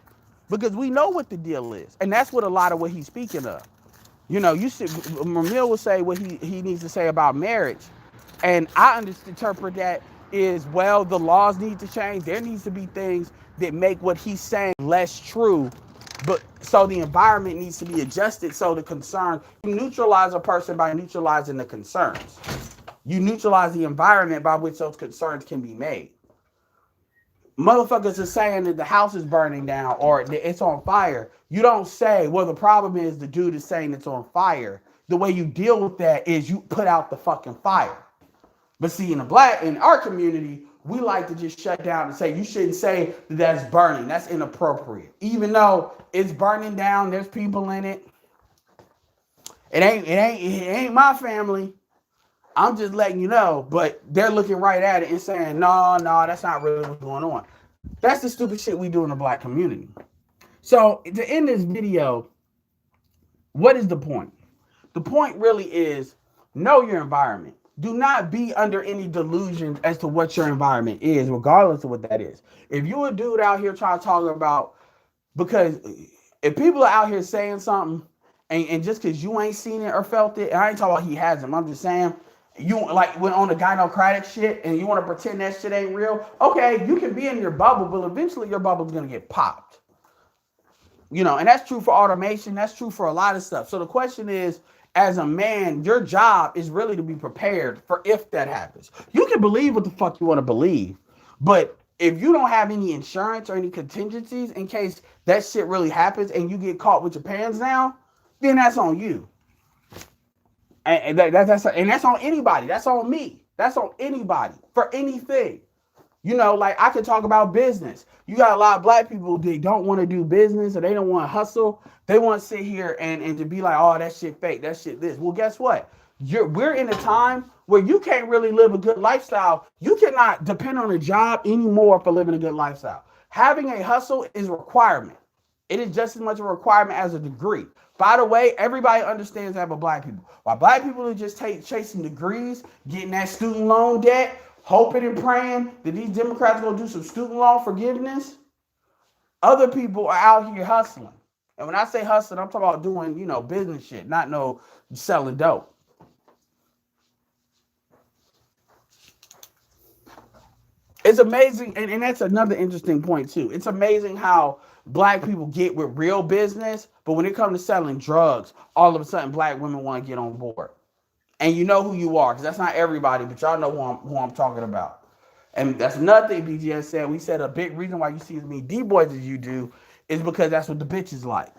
because we know what the deal is, and that's what a lot of what he's speaking of. Ramyil will say what he needs to say about marriage, and I interpret that is, well, the laws need to change. There needs to be things that make what he's saying less true, but so the environment needs to be adjusted so the concern, you neutralize a person by neutralizing the concerns. You neutralize the environment by which those concerns can be made. Motherfuckers are saying that the house is burning down or that it's on fire. You don't say, well, the problem is the dude is saying it's on fire. The way you deal with that is you put out the fucking fire. But see, in our community, we like to just shut down and say, you shouldn't say that that's burning. That's inappropriate. Even though it's burning down, there's people in it. It ain't my family. I'm just letting you know, but they're looking right at it and saying, no, that's not really what's going on. That's the stupid shit we do in the black community. So to end this video, what is the point? The point really is know your environment. Do not be under any delusions as to what your environment is, regardless of what that is. If you a dude out here trying to talk about, because if people are out here saying something, and just because you ain't seen it or felt it, and I ain't talking about he hasn't, I'm just saying, you like when on the gynocratic shit and you want to pretend that shit ain't real, okay, you can be in your bubble, but eventually your bubble's gonna get popped. And that's true for automation. That's true for a lot of stuff. So the question is, as a man, your job is really to be prepared for if that happens. You can believe what the fuck you want to believe, but if you don't have any insurance or any contingencies in case that shit really happens and you get caught with your pants down, then that's on you. And that's on anybody. That's on me. That's on anybody for anything. Like I could talk about business. You got a lot of black people, they don't want to do business or they don't want to hustle. They want to sit here and to be like, oh, that shit fake, that shit this. Well, guess what? We're in a time where you can't really live a good lifestyle. You cannot depend on a job anymore for living a good lifestyle. Having a hustle is a requirement. It is just as much a requirement as a degree. By the way, everybody understands that but black people. While black people are just chasing degrees, getting that student loan debt, hoping and praying that these Democrats are going to do some student loan forgiveness, other people are out here hustling. And when I say hustling, I'm talking about doing, business shit, not no selling dope. It's amazing, and that's another interesting point too. It's amazing how black people get with real business, but when it comes to selling drugs, all of a sudden black women want to get on board. And you know who you are, because that's not everybody, but y'all know who I'm talking about. And that's another thing BGS said. We said a big reason why you see as many D-boys as you do is because that's what the bitches like.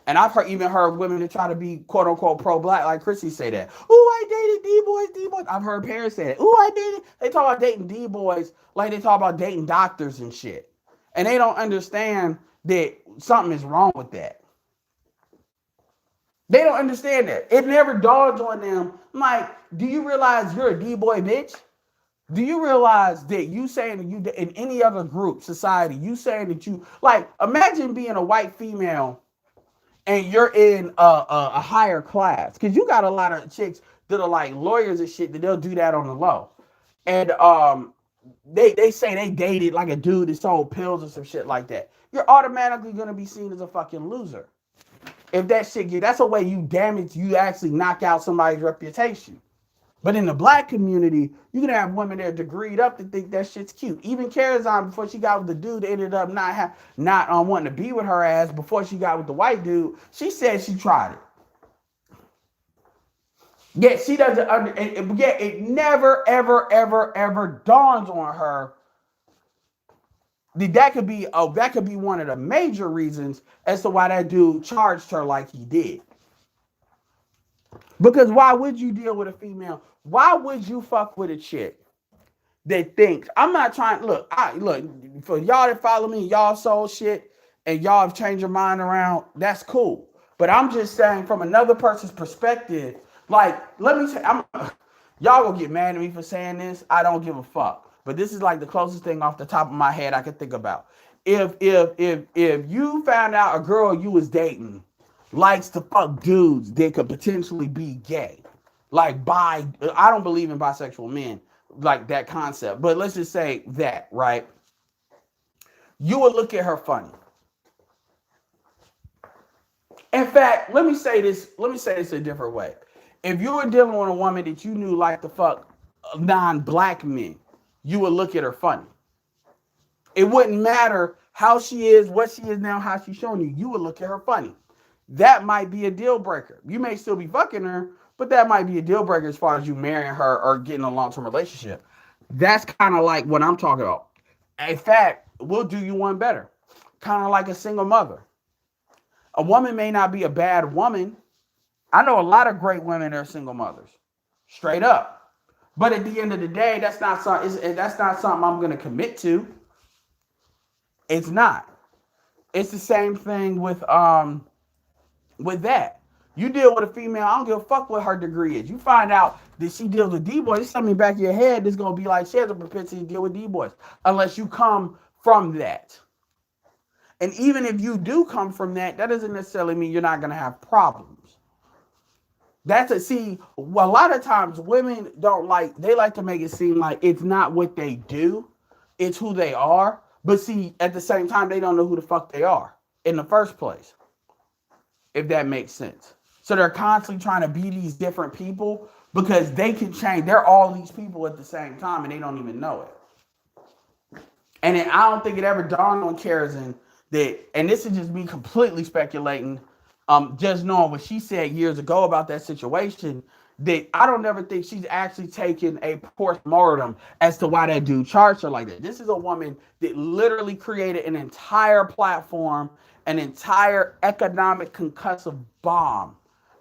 And I've even heard women that try to be quote unquote pro-black, like Chrissy say that. Ooh, I dated D-boys. I've heard parents say that. Ooh, I dated. They talk about dating D-boys like they talk about dating doctors and shit. And they don't understand that something is wrong with that. They don't understand that. It never dawns on them. I'm like, do you realize you're a D-boy bitch? Do you realize that you saying that you in any other group, society, you saying that you, like, imagine being a white female and you're in a higher class. Because you got a lot of chicks that are like lawyers and shit that they'll do that on the low. And they say they dated like a dude that sold pills or some shit like that. You're automatically going to be seen as a fucking loser. If that shit that's a way you actually knock out somebody's reputation. But in the black community, you can have women that are degreed up to think that shit's cute. Even Karazan, before she got with the dude that ended up not wanting to be with her ass before she got with the white dude, she said she tried it. Yet she doesn't yet it never, ever, ever, ever dawns on her that could be one of the major reasons as to why that dude charged her like he did. Because why would you deal with a female? Why would you fuck with a chick that thinks, I'm not trying, look, for y'all that follow me, y'all soul shit, and y'all have changed your mind around, that's cool. But I'm just saying from another person's perspective, like, let me say, y'all gonna get mad at me for saying this. I don't give a fuck. But this is like the closest thing off the top of my head I could think about. If you found out a girl you was dating likes to fuck dudes that could potentially be gay, like I don't believe in bisexual men, like that concept, but let's just say that, right? You would look at her funny. In fact, let me say this a different way. If you were dealing with a woman that you knew liked to fuck non-black men, you would look at her funny. It wouldn't matter how she is, what she is now, how she's showing you. You would look at her funny. That might be a deal breaker. You may still be fucking her, but that might be a deal breaker as far as you marrying her or getting a long-term relationship. That's kind of like what I'm talking about. In fact, we'll do you one better. Kind of like a single mother. A woman may not be a bad woman. I know a lot of great women that are single mothers. Straight up. But at the end of the day, that's not something I'm going to commit to. It's not. It's the same thing with that. You deal with a female, I don't give a fuck what her degree is. You find out that she deals with D-boys, there's something in the back of your head that's going to be like, she has a propensity to deal with D-boys. Unless you come from that. And even if you do come from that, that doesn't necessarily mean you're not going to have problems. A lot of times women don't like, they like to make it seem like it's not what they do, it's who they are. But see, at the same time, they don't know who the fuck they are in the first place, if that makes sense. So they're constantly trying to be these different people because they can change. They're all these people at the same time and they don't even know it. And then I don't think it ever dawned on Karen that, and this is just me completely speculating, just knowing what she said years ago about that situation, that I don't ever think she's actually taken a post-mortem as to why that dude charged her like that. This is a woman that literally created an entire platform, an entire economic concussive bomb,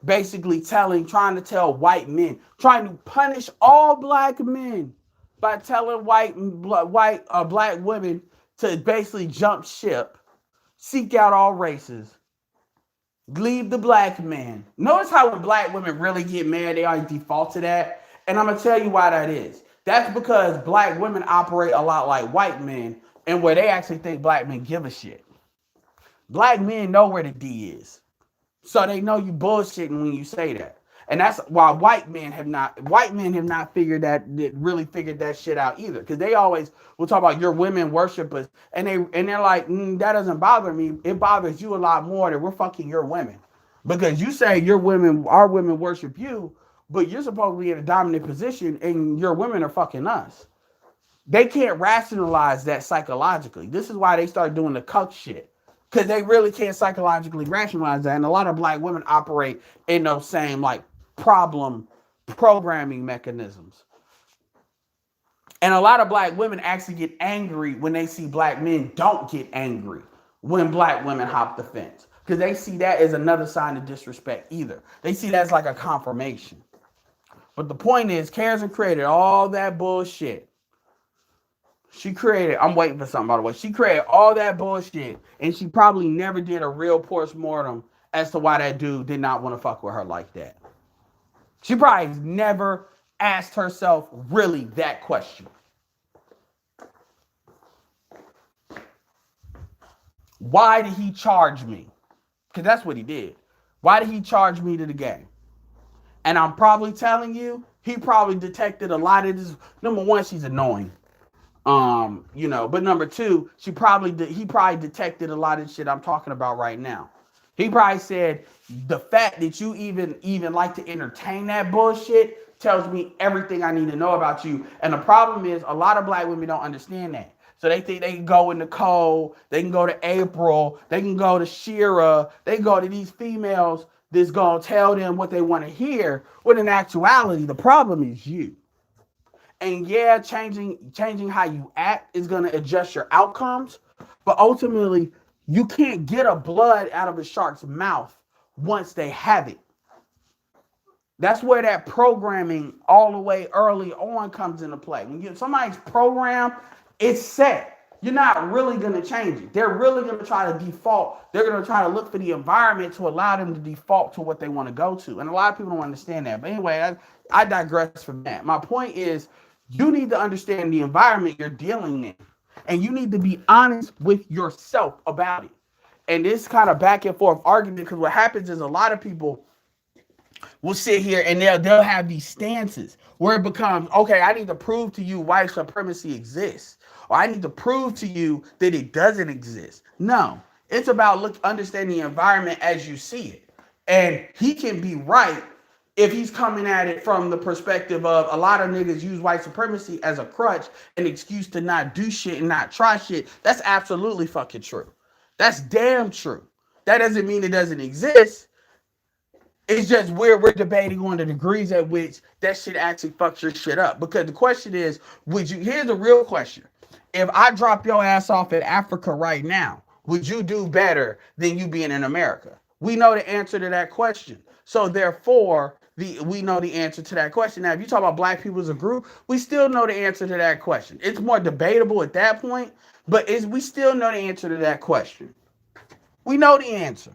basically trying to tell white men, trying to punish all black men by telling black women to basically jump ship, seek out all races, leave the black man. Notice how when black women really get mad, they always default to that. And I'm gonna tell you why that is. That's because black women operate a lot like white men, and where they actually think black men give a shit. Black men know where the D is. So they know you bullshitting when you say that. And that's why white men have not really figured that shit out either. Because they always will talk about your women worshipers, and they're like, that doesn't bother me. It bothers you a lot more that we're fucking your women. Because you say our women worship you, but you're supposed to be in a dominant position and your women are fucking us. They can't rationalize that psychologically. This is why they start doing the cuck shit. Because they really can't psychologically rationalize that. And a lot of black women operate in those same like problem programming mechanisms. And a lot of black women actually get angry when they see black men don't get angry when black women hop the fence. Because they see that as another sign of disrespect either. They see that as like a confirmation. But the point is, Karen created all that bullshit. I'm waiting for something, by the way. She created all that bullshit, and she probably never did a real post-mortem as to why that dude did not want to fuck with her like that. She probably never asked herself really that question. Why did he charge me? Because that's what he did. Why did he charge me to the game? And I'm probably telling you, he probably detected a lot of this. Number one, she's annoying. But number two, he probably detected a lot of shit I'm talking about right now. He probably said, the fact that you even like to entertain that bullshit tells me everything I need to know about you. And the problem is, a lot of black women don't understand that. So they think they can go in Nicole, they can go to April, they can go to Shira, they can go to these females that's gonna tell them what they want to hear. When in actuality, the problem is you. And yeah, changing how you act is going to adjust your outcomes, but ultimately you can't get a blood out of a shark's mouth once they have it. That's where that programming all the way early on comes into play. When somebody's program, it's set. You're not really going to change it. They're really going to try to default. They're going to try to look for the environment to allow them to default to what they want to go to. And a lot of people don't understand that. But anyway, I digress from that. My point is, you need to understand the environment you're dealing in. And you need to be honest with yourself about it. And this kind of back and forth argument, because what happens is a lot of people will sit here and they'll have these stances where it becomes, okay, I need to prove to you white supremacy exists. Or I need to prove to you that it doesn't exist. No, it's about understanding the environment as you see it. And he can be right if he's coming at it from the perspective of a lot of niggas use white supremacy as a crutch, an excuse to not do shit and not try shit. That's absolutely fucking true. That's damn true. That doesn't mean it doesn't exist. It's just we're debating on the degrees at which that shit actually fucks your shit up. Because the question is, here's the real question. If I drop your ass off in Africa right now, would you do better than you being in America? We know the answer to that question. So therefore, we know the answer to that question. Now, if you talk about black people as a group, we still know the answer to that question. It's more debatable at that point, but we still know the answer to that question. We know the answer.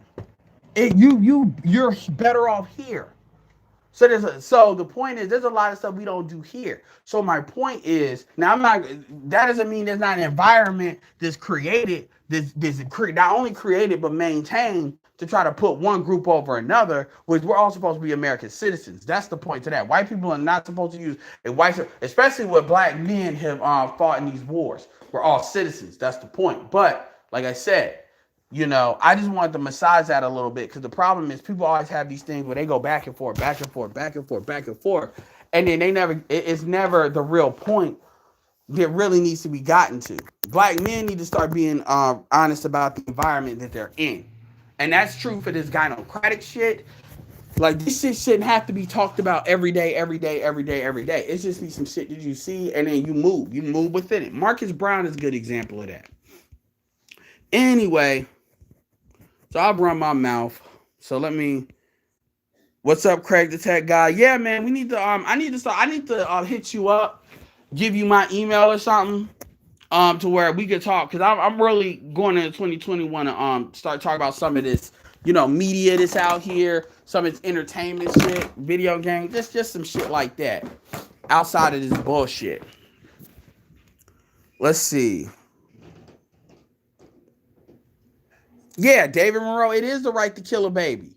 You're better off here. So the point is, there's a lot of stuff we don't do here. So my point is, now that doesn't mean there's not an environment that's created, that's not only created but maintained to try to put one group over another, which we're all supposed to be American citizens. That's the point to that. White people are not supposed to use a white, especially what black men have fought in these wars. We're all citizens. That's the point. But like I said, I just wanted to massage that a little bit because the problem is people always have these things where they go back and forth, back and forth, back and forth, back and forth, and then it's never the real point that really needs to be gotten to. Black men need to start being honest about the environment that they're in. And that's true for this gynocratic shit. Like, this shit shouldn't have to be talked about every day, every day, every day, every day. It's just be some shit that you see and then you move. You move within it. Marcus Brown is a good example of that. Anyway, so I've run my mouth. So what's up, Craig the Tech Guy? Yeah, man, we need to, I need to hit you up, give you my email or something, to where we could talk, because I'm really going into 2021 to start talking about some of this, media that's out here, some of its entertainment shit, video games, just some shit like that, outside of this bullshit. Let's see. Yeah, David Monroe, it is the right to kill a baby.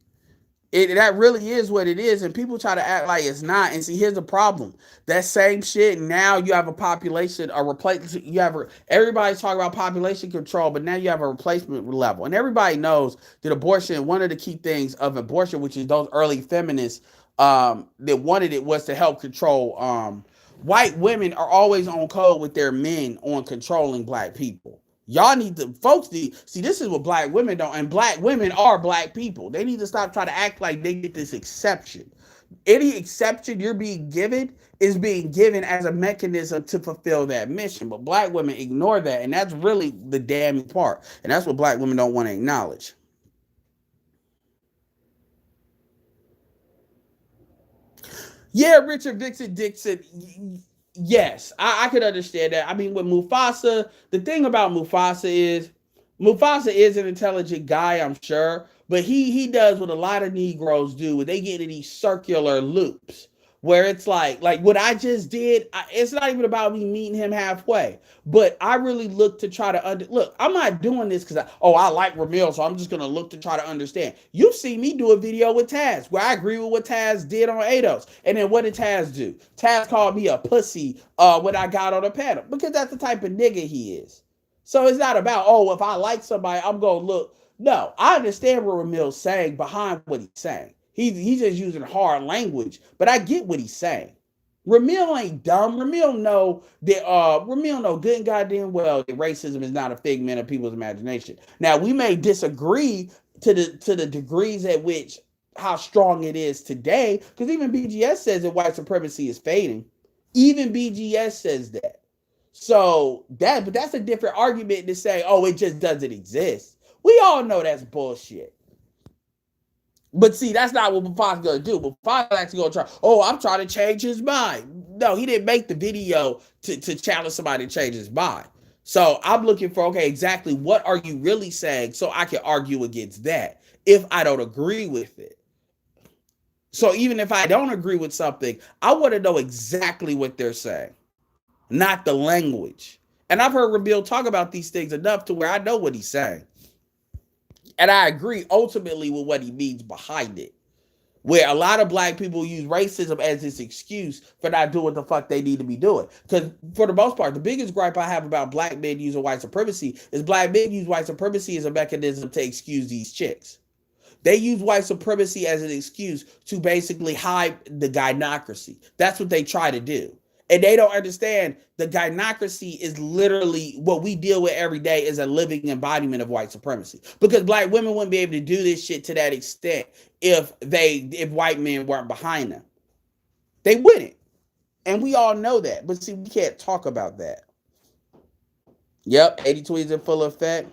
That really is what it is, and people try to act like it's not. And see, here's the problem: that same shit. Now you have a population, everybody's talking about population control, but now you have a replacement level, and everybody knows that abortion. One of the key things of abortion, which is those early feminists that wanted it, was to help control. White women are always on code with their men on controlling black people. Y'all need to, folks, see, this is what black women don't, and black women are black people. They need to stop trying to act like they get this exception. Any exception you're being given is being given as a mechanism to fulfill that mission. But black women ignore that, and that's really the damning part. And that's what black women don't want to acknowledge. Yeah, Richard Vixen Dixon. Yes, I could understand that. I mean, with Mufasa, the thing about Mufasa is an intelligent guy, I'm sure, but he does what a lot of Negroes do, when they get in these circular loops where it's like what I just did. It's not even about me meeting him halfway, but I really look to try to look. I'm not doing this because I like Ramyil, so I'm just gonna look to try to understand. You see me do a video with Taz where I agree with what Taz did on Ados, and then what did Taz do? Taz called me a pussy when I got on the panel, because that's the type of nigga he is. So it's not about, if I like somebody, I'm gonna look. No, I understand what Ramyil's saying behind what he's saying. He's just using hard language, but I get what he's saying. Ramyil ain't dumb. Ramyil know good and goddamn well that racism is not a figment of people's imagination. Now, we may disagree to the degrees at which how strong it is today, because even BGS says that white supremacy is fading. Even BGS says that. So but that's a different argument to say, it just doesn't exist. We all know that's bullshit. But see, that's not what Mufasa's gonna do. Mufasa's actually gonna try. I'm trying to change his mind. No, he didn't make the video to challenge somebody to change his mind. So I'm looking for, exactly what are you really saying, so I can argue against that if I don't agree with it. So even if I don't agree with something, I want to know exactly what they're saying, not the language. And I've heard Ramyil talk about these things enough to where I know what he's saying. And I agree ultimately with what he means behind it. Where a lot of black people use racism as this excuse for not doing what the fuck they need to be doing. Because for the most part, the biggest gripe I have about black men using white supremacy is black men use white supremacy as a mechanism to excuse these chicks. They use white supremacy as an excuse to basically hide the gynocracy. That's what they try to do. And they don't understand the gynocracy is literally what we deal with every day, is a living embodiment of white supremacy. Because black women wouldn't be able to do this shit to that extent if white men weren't behind them. They wouldn't. And we all know that. But see, we can't talk about that. Yep, 80 tweets in full effect.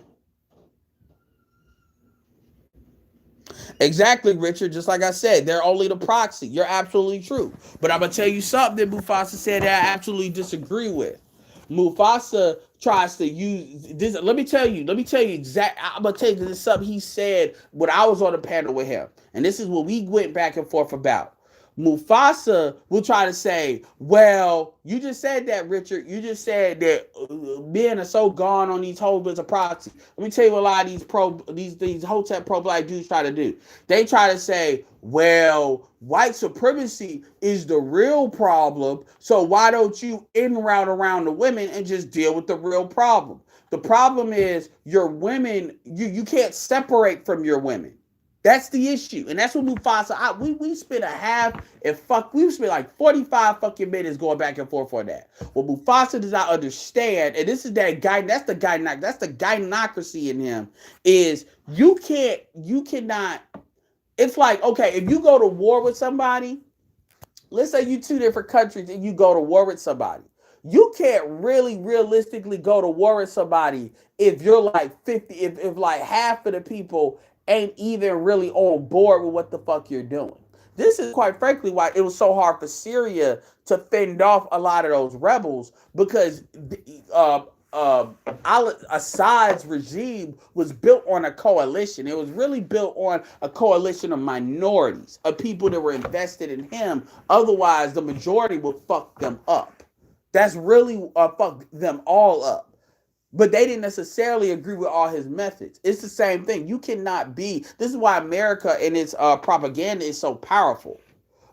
Exactly, Richard. Just like I said, they're only the proxy. You're absolutely true. But I'm going to tell you something that Mufasa said that I absolutely disagree with. Mufasa tries to use this. Let me tell you exactly. I'm going to tell you this is something he said when I was on the panel with him. And this is what we went back and forth about. Mufasa will try to say, well, you just said that, Richard. You just said that men are so gone on these whole as a proxy. Let me tell you what a lot of these Hotep pro black dudes try to do. They try to say, well, white supremacy is the real problem. So why don't you in route around the women and just deal with the real problem? The problem is your women, you can't separate from your women. That's the issue. And that's what Mufasa, we spent a half and we spent like 45 fucking minutes going back and forth on that. What Mufasa does not understand, and this is that guy, that's the gynocracy in him, is you cannot, it's like, okay, if you go to war with somebody, let's say you two different countries and you go to war with somebody. You can't really realistically go to war with somebody if you're like 50, if like half of the people ain't even really on board with what the fuck you're doing. This is quite frankly why it was so hard for Syria to fend off a lot of those rebels, because uh, Assad's regime was built on a coalition. It was really built on a coalition of minorities, of people that were invested in him. Otherwise, the majority would fuck them up. That's really fuck them all up. But they didn't necessarily agree with all his methods. It's the same thing. You cannot be. This is why America and its propaganda is so powerful.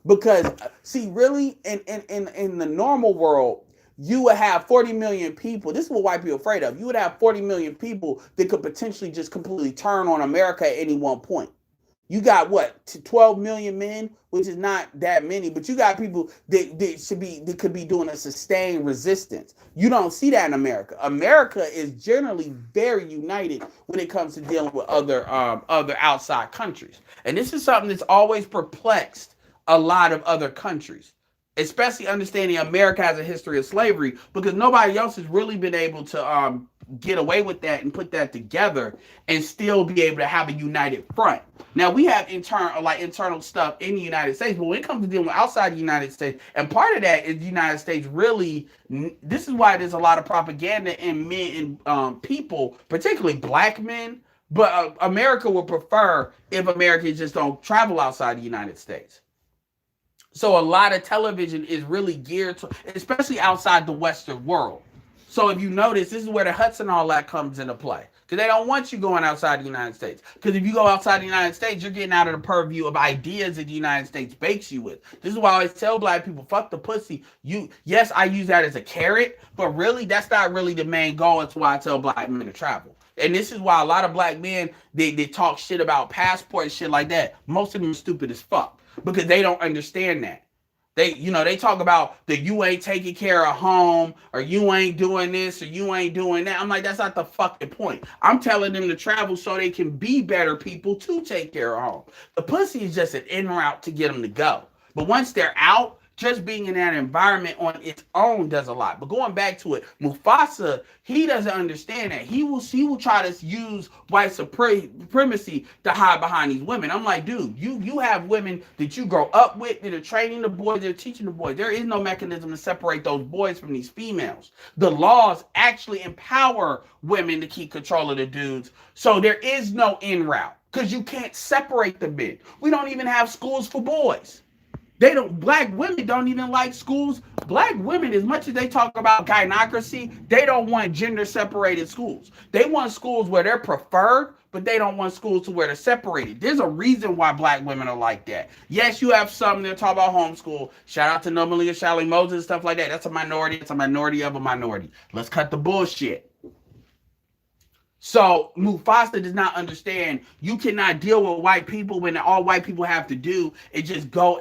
Because, see, really, in the normal world, you would have 40 million people. This is what white people are afraid of. You would have 40 million people that could potentially just completely turn on America at any one point. You got what, 12 million men, which is not that many, but you got people that could be doing a sustained resistance. You don't see that in America. America is generally very united when it comes to dealing with other outside countries, and this is something that's always perplexed a lot of other countries, especially understanding America has a history of slavery, because nobody else has really been able to get away with that and put that together and still be able to have a united front. Now we have internal stuff in the United States, but when it comes to dealing with outside the United States, and part of that is the United States really, this is why there's a lot of propaganda in men and people, particularly black men, but America would prefer if Americans just don't travel outside the United States. So a lot of television is really geared to, especially outside the Western world. So if you notice, this is where the Huts and all that comes into play. Because they don't want you going outside the United States. Because if you go outside the United States, you're getting out of the purview of ideas that the United States bakes you with. This is why I always tell black people, fuck the pussy. Yes, I use that as a carrot, but really, that's not really the main goal. That's why I tell black men to travel. And this is why a lot of black men, they talk shit about passport and shit like that. Most of them are stupid as fuck. Because they don't understand that. They talk about that you ain't taking care of home, or you ain't doing this, or you ain't doing that. I'm like, that's not the fucking point. I'm telling them to travel so they can be better people to take care of home. The pussy is just an en route to get them to go. But once they're out, just being in that environment on its own does a lot. But going back to it, Mufasa, he doesn't understand that. He will try to use white supremacy to hide behind these women. I'm like, dude, you have women that you grow up with that are training the boys, they're teaching the boys. There is no mechanism to separate those boys from these females. The laws actually empower women to keep control of the dudes. So there is no in route, because you can't separate the men. We don't even have schools for boys. Black women don't even like schools. Black women, as much as they talk about gynocracy, they don't want gender separated schools. They want schools where they're preferred, but they don't want schools to where they're separated. There's a reason why black women are like that. Yes, you have some that talk about homeschool. Shout out to Nomalia, Shally Moses, stuff like that. That's a minority. It's a minority of a minority. Let's cut the bullshit. So Mufasa does not understand you cannot deal with white people when all white people have to do is just go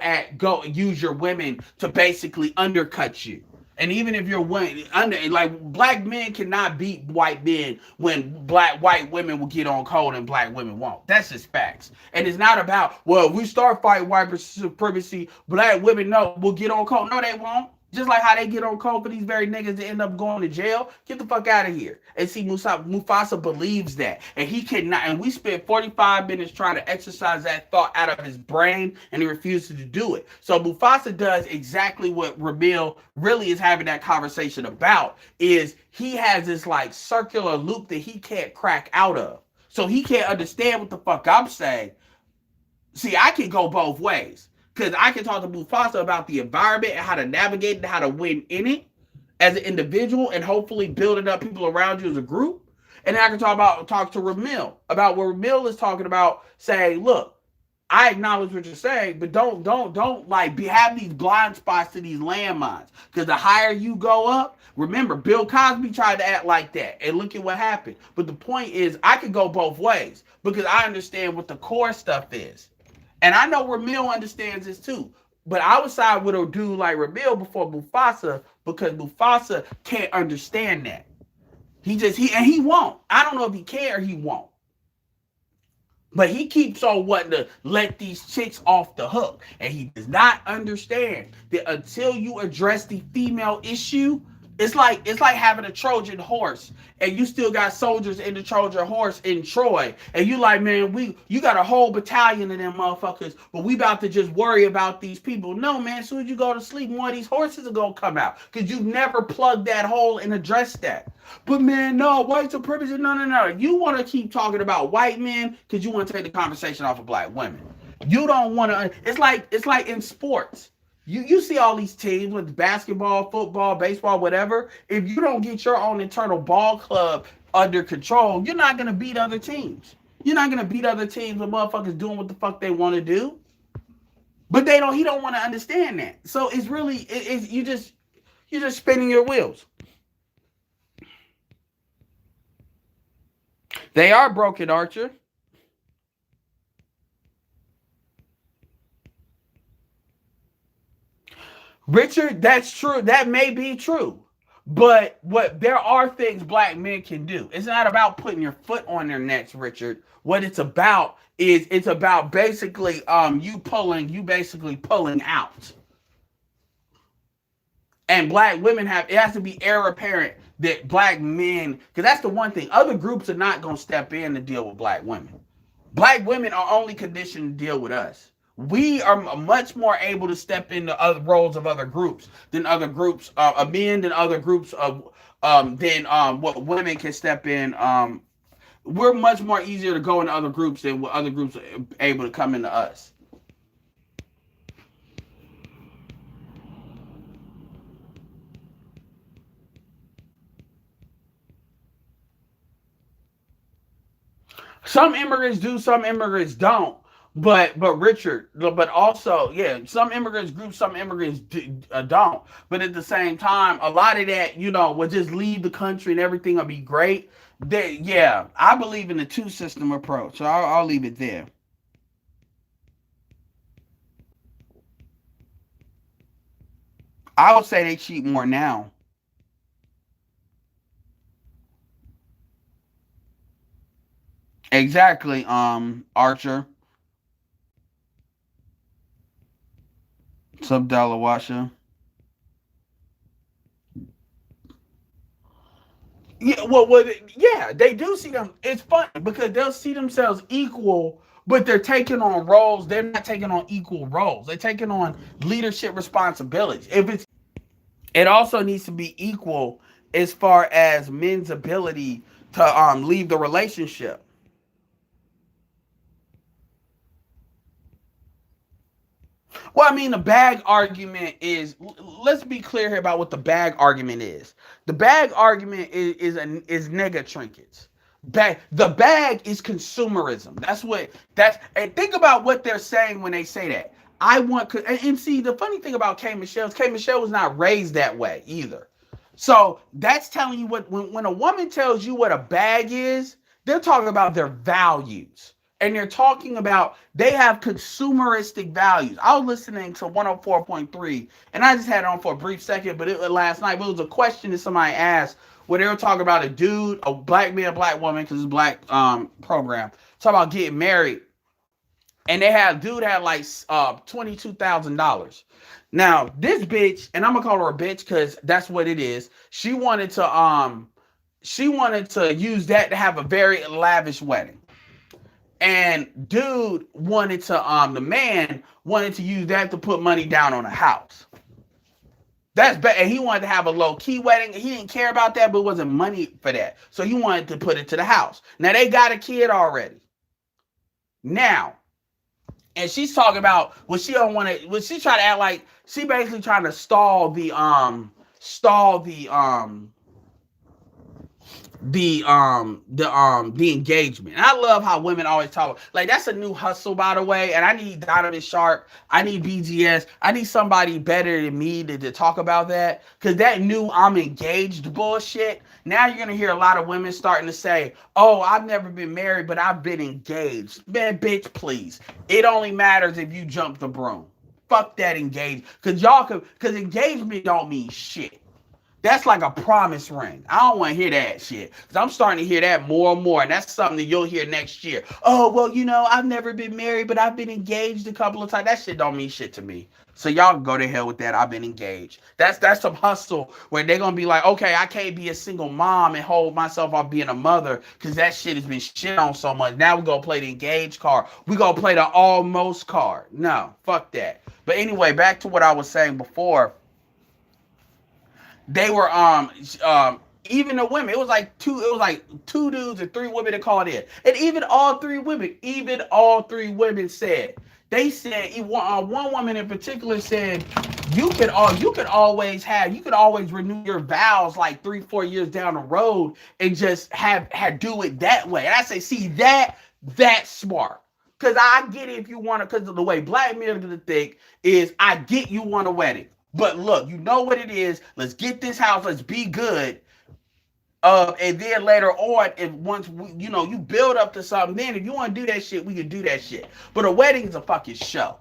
use your women to basically undercut you. And even if you're like black men cannot beat white men when white women will get on code and black women won't. That's just facts. And it's not about, well, if we start fighting white supremacy, black women will get on code. No, they won't. Just like how they get on code for these very niggas that end up going to jail. Get the fuck out of here. And see, Mufasa believes that. And he cannot. And we spent 45 minutes trying to exercise that thought out of his brain, and he refuses to do it. So Mufasa does exactly what Ramyil really is having that conversation about, is he has this like circular loop that he can't crack out of. So he can't understand what the fuck I'm saying. See, I can go both ways. Because I can talk to Mufasa about the environment and how to navigate and how to win in it as an individual, and hopefully building up people around you as a group. And then I can talk to Ramyil about what Ramyil is talking about, saying, look, I acknowledge what you're saying, but don't like have these blind spots to these landmines. Because the higher you go up, remember, Bill Cosby tried to act like that, and look at what happened. But the point is, I could go both ways because I understand what the core stuff is, and I know Ramyil understands this too. But I would side with a dude like Ramyil before Mufasa because Mufasa can't understand that. He won't. I don't know if he can or he won't. But he keeps on wanting to let these chicks off the hook. And he does not understand that until you address the female issue, it's like having a Trojan horse and you still got soldiers in the Trojan horse in Troy. And you like, man, you got a whole battalion of them motherfuckers, but we about to just worry about these people. No, man, as soon as you go to sleep, one of these horses are going to come out because you've never plugged that hole and addressed that. But man, no, white supremacy, no. You want to keep talking about white men because you want to take the conversation off of black women. You don't want to. It's like in sports. You see all these teams with basketball, football, baseball, whatever. If you don't get your own internal ball club under control, you're not gonna beat other teams. You're not gonna beat other teams with motherfuckers doing what the fuck they want to do. But they don't. He don't want to understand that. So it's really you're just spinning your wheels. They are broken, Archer. Richard, that's true. That may be true. But there are things black men can do. It's not about putting your foot on their necks, Richard. What it's about is it's about basically you basically pulling out. And black women it has to be heir apparent that black men, because that's the one thing. Other groups are not gonna step in to deal with black women. Black women are only conditioned to deal with us. We are much more able to step into other roles of other groups than other groups of men, than other groups of than what women can step in. We're much more easier to go into other groups than what other groups are able to come into us. Some immigrants do, some immigrants don't. But Richard, but also, yeah, some immigrants groups, some immigrants don't. But at the same time, a lot of that, will just leave the country and everything will be great. Yeah, I believe in the two system approach. So I'll leave it there. I would say they cheat more now. Exactly, Archer. Sub Dalawasha. Yeah, yeah, they do see them. It's funny because they'll see themselves equal, but they're taking on roles. They're not taking on equal roles. They're taking on leadership responsibilities. It also needs to be equal as far as men's ability to leave the relationship. Well, I mean, the bag argument is. Let's be clear here about what the bag argument is. The bag argument is nigga trinkets. The bag is consumerism. And think about what they're saying when they say that. I want and see the funny thing about K Michelle was not raised that way either. So that's telling you when a woman tells you what a bag is, they're talking about their values. And they're talking about they have consumeristic values. I was listening to 104.3, and I just had it on for a brief second, but last night, but it was a question that somebody asked where they were talking about a dude, a black man, a black woman, because it's a black program, talking about getting married. And dude had like $22,000. Now, this bitch, and I'm gonna call her a bitch because that's what it is. She wanted to use that to have a very lavish wedding. And the man wanted to use that to put money down on a house. That's bad. And he wanted to have a low key wedding. He didn't care about that, but it wasn't money for that. So he wanted to put it to the house. Now they got a kid already. Now, And she's talking about what she don't want to. What she try to act like she basically trying to stall the engagement. And I love how women always talk like that's a new hustle, by the way. And I need Donovan Sharp, I need BGS, I need somebody better than me to talk about that, because that new I'm engaged bullshit. Now you're gonna hear a lot of women starting to say, "Oh, I've never been married, but I've been engaged." Man, bitch, please. It only matters if you jump the broom. Fuck that engaged, because engagement don't mean shit. That's like a promise ring. I don't want to hear that shit. Because I'm starting to hear that more and more. And that's something that you'll hear next year. Oh, well, I've never been married, but I've been engaged a couple of times. That shit don't mean shit to me. So y'all can go to hell with that. I've been engaged. That's some hustle where they're gonna be like, okay, I can't be a single mom and hold myself off being a mother because that shit has been shit on so much. Now we gonna play the engaged card. We gonna play the almost card. No, fuck that. But anyway, back to what I was saying before. They were even the women, it was like two dudes and three women that called in. And even all three women said, they said, one woman in particular said, you could always renew your vows like 3-4 years down the road and just have do it that way. And I say, see, that's smart. Because I get it if you want to, because of the way black men are going to think is, I get you want a wedding. But look, you know what it is. Let's get this house. Let's be good. And then later on, if once you build up to something, then if you want to do that shit, we can do that shit. But a wedding is a fucking show.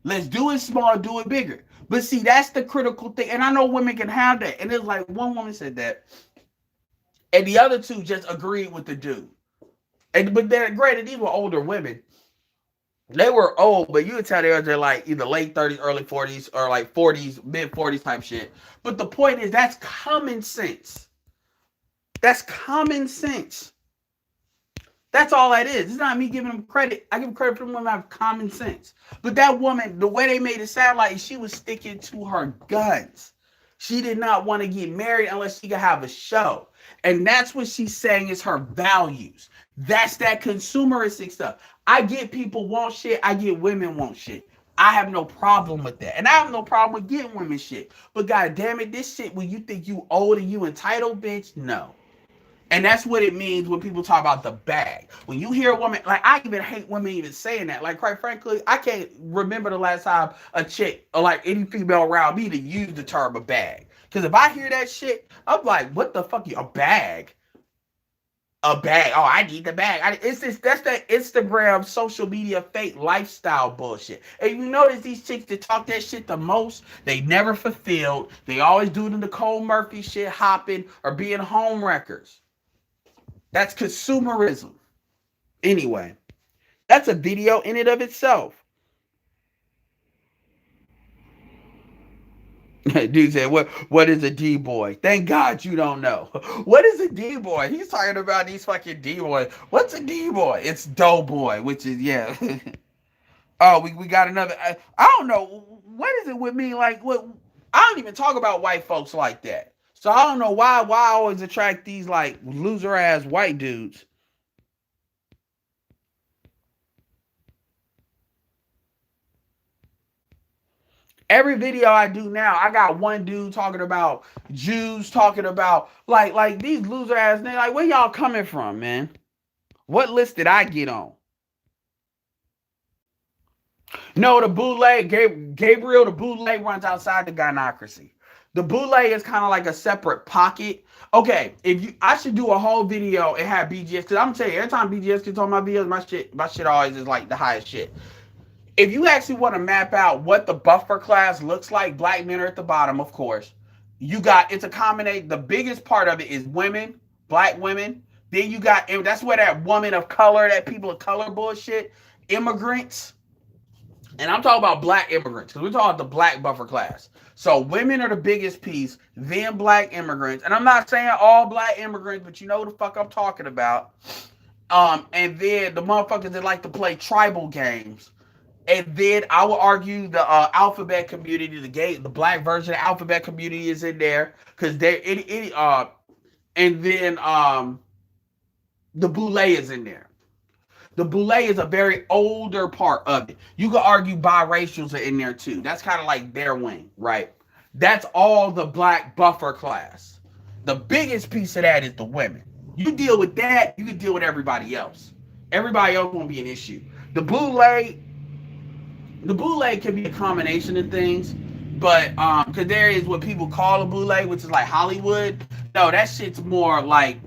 Let's do it small, do it bigger. But see, that's the critical thing. And I know women can have that. And it's like one woman said that, and the other two just agreed with the dude. But then, granted, these were older women. They were old, but you would tell they're like either late 30s, early 40s, or like 40s, mid 40s type shit. But the point is, that's common sense. That's common sense. That's all that is. It's not me giving them credit. I give credit for them women have common sense. But that woman, the way they made it sound like she was sticking to her guns. She did not want to get married unless she could have a show. And that's what she's saying is her values. That's that consumeristic stuff. I get people want shit. I get women want shit. I have no problem with that. And I have no problem with getting women shit. But god damn it, this shit when you think you old and you entitled, bitch, no. And that's what it means when people talk about the bag. When you hear a woman, like I even hate women even saying that. Like quite frankly, I can't remember the last time a chick or like any female around me to use the term a bag. Because if I hear that shit, I'm like, what the fuck? A bag? A bag? Oh, I need the bag. That's that Instagram social media fake lifestyle bullshit. And you notice these chicks that talk that shit the most, they never fulfilled. They always do the Nicole Murphy shit, hopping or being home wreckers. That's consumerism. Anyway, that's a video in and of itself. Dude said, what is a D-boy? Thank God you don't know. What is a D-boy? He's talking about these fucking D-boys. What's a D-boy? It's Doughboy, which is, yeah. Oh, we got another. I don't know. What is it with me? Like, what? I don't even talk about white folks like that. So I don't know why I always attract these, like, loser-ass white dudes. Every video I do now, I got one dude talking about Jews, talking about like these loser ass niggas. Like, where y'all coming from, man? What list did I get on? No, the bootleg, Gabriel, the bootleg runs outside the gynocracy. The bootleg is kind of like a separate pocket. Okay, I should do a whole video and have BGS, because I'm gonna tell you, every time BGS gets on my videos, my shit always is like the highest shit. If you actually want to map out what the buffer class looks like, black men are at the bottom, of course. It's a combination. The biggest part of it is women, black women. Then you got, and that's where that woman of color, that people of color bullshit, immigrants. And I'm talking about black immigrants, because we're talking about the black buffer class. So women are the biggest piece, then black immigrants. And I'm not saying all black immigrants, but you know what the fuck I'm talking about. And then the motherfuckers that like to play tribal games. And then I will argue the alphabet community, the black version of the alphabet community is in there, because and then the boule is in there. The boule is a very older part of it. You could argue biracials are in there too. That's kind of like their wing, right? That's all the black buffer class. The biggest piece of that is the women. You deal with that, you can deal with everybody else. Everybody else won't be an issue. The boule, the boule can be a combination of things, but because there is what people call a boule, which is like Hollywood. No, that shit's more like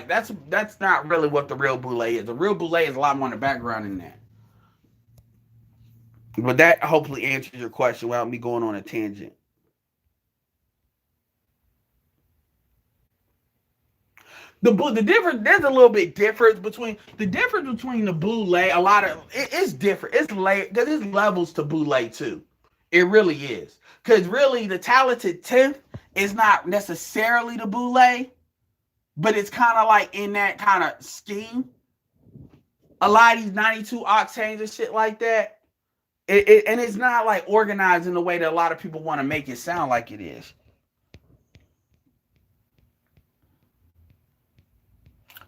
that's not really what the real boule is. The real boule is a lot more in the background than that. But that hopefully answers your question without me going on a tangent. The difference, there's a little bit difference between the boule. A lot of it's different. It's there's levels to boule too. It really is, because really the talented 10th is not necessarily the boule, but it's kind of like in that kind of scheme. A lot of these 92 octanes and shit like that. And it's not like organized in the way that a lot of people want to make it sound like it is.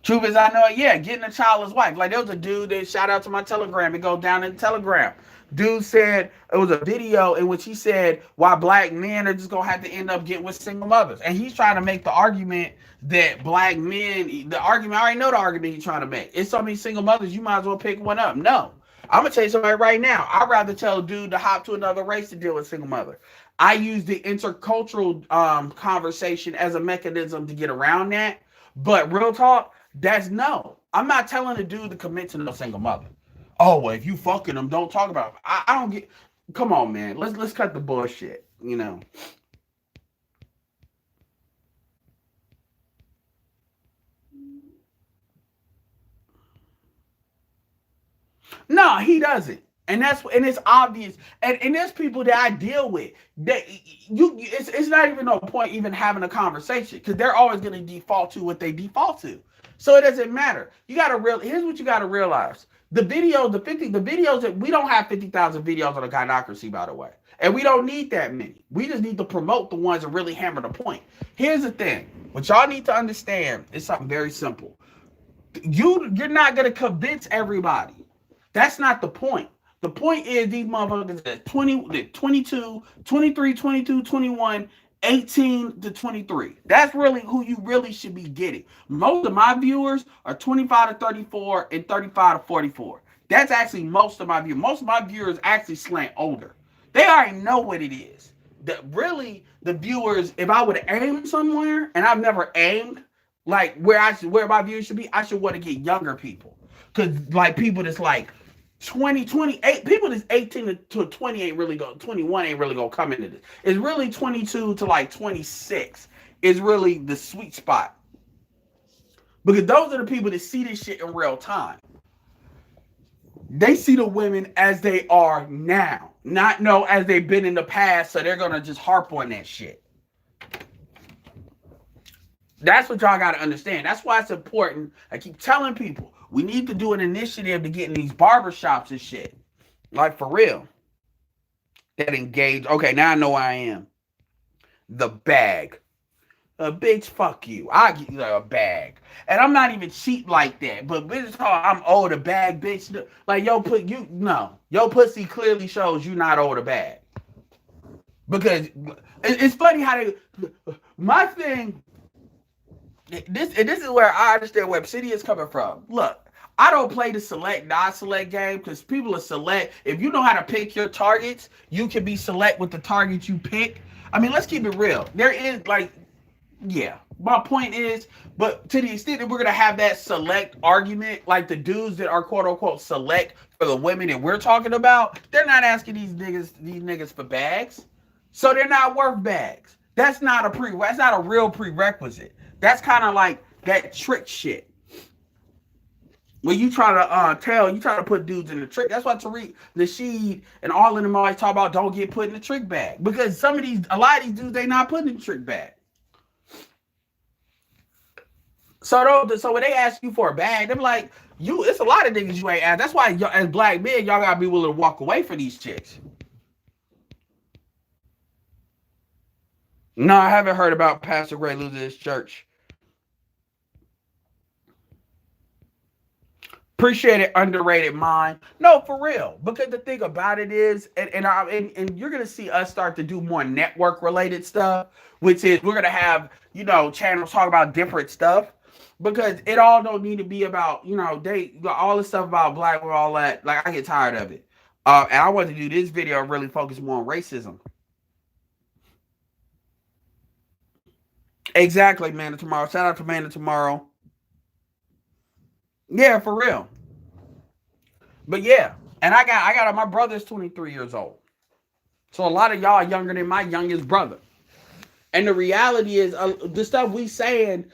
Truth is, I know, yeah, getting a childless wife. Like, there was a dude that, shout out to my Telegram, it go down in the Telegram. Dude said, it was a video in which he said why black men are just going to have to end up getting with single mothers. And he's trying to make the argument that black men, the argument, I already know the argument he's trying to make. It's so many single mothers, you might as well pick one up. No. I'm going to tell you something right now. I'd rather tell a dude to hop to another race to deal with a single mother. I use the intercultural conversation as a mechanism to get around that. But real talk, that's no. I'm not telling a dude to commit to no single mother. Oh, well, if you fucking them, don't talk about it. I don't get. Come on, man. Let's cut the bullshit. You know. No, he doesn't. And it's obvious. And there's people that I deal with that it's not even no point even having a conversation, because they're always going to default to what they default to. So it doesn't matter. Here's what you gotta realize. The videos that we don't have 50,000 videos on a gynocracy, by the way. And we don't need that many. We just need to promote the ones that really hammer the point. Here's the thing. What y'all need to understand is something very simple. You're not gonna convince everybody. That's not the point. The point is these motherfuckers at 22, 23, 22, 21, 18 to 23. That's really who you really should be getting. Most of my viewers are 25 to 34 and 35 to 44. That's actually most of my viewers. Most of my viewers actually slant older. They already know what it is. Really, the viewers, if I would aim somewhere, and I've never aimed like where my viewers should be, I should want to get younger people. Because like people that's like 20, 28, people that's 18 to 20 ain't really go, 21 ain't really gonna come into this. It's really 22 to like 26 is really the sweet spot. Because those are the people that see this shit in real time. They see the women as they are now, not know as they've been in the past, so they're gonna just harp on that shit. That's what y'all gotta understand. That's why it's important. I keep telling people, we need to do an initiative to get in these barbershops and shit. Like, for real. That engage. Okay, now I know where I am. The bag. Bitch, fuck you. I'll give you a bag. And I'm not even cheap like that. But bitch, I'm owed a bag, bitch. Like, your pussy clearly shows you not owed a bag. Because it's funny how my thing, this is where I understand where Obsidian is coming from. Look, I don't play the select, non-select game, because people are select. If you know how to pick your targets, you can be select with the targets you pick. I mean, let's keep it real. There is yeah. My point is, but to the extent that we're gonna have that select argument, like the dudes that are quote unquote select for the women that we're talking about, they're not asking these niggas for bags, so they're not worth bags. That's not a real prerequisite. That's kind of like that trick shit. When you try to put dudes in the trick. That's why Tariq, Nasheed, and all of them always talk about don't get put in the trick bag. Because a lot of these dudes, they not putting in the trick bag. So when they ask you for a bag, they're like, it's a lot of niggas you ain't ask. That's why as black men, y'all gotta be willing to walk away for these chicks. No, I haven't heard about Pastor Gray losing his church. Appreciate it, underrated mind. No, for real. Because the thing about it is, and you're gonna see us start to do more network related stuff, which is we're gonna have channels talk about different stuff because it all don't need to be about all the stuff about black and all that. Like I get tired of it. And I want to do this video and really focus more on racism. Exactly, man. Tomorrow. Shout out to Man Tomorrow. Yeah, for real. But yeah, and I got my brother's 23 years old. So a lot of y'all are younger than my youngest brother. And the reality is, the stuff we're saying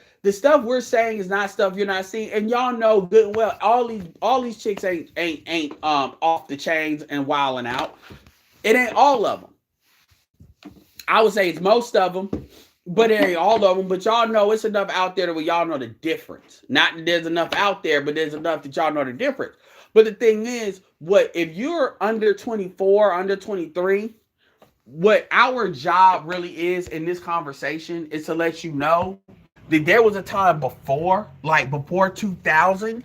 is not stuff you're not seeing. And y'all know good and well, all these chicks ain't off the chains and wilding out. It ain't all of them. I would say it's most of them, but it ain't all of them. But y'all know it's enough out there that y'all know the difference. Not that there's enough out there, but there's enough that y'all know the difference. But the thing is, what if you're under 24, under 23? What our job really is in this conversation is to let you know that there was a time before, like before 2000,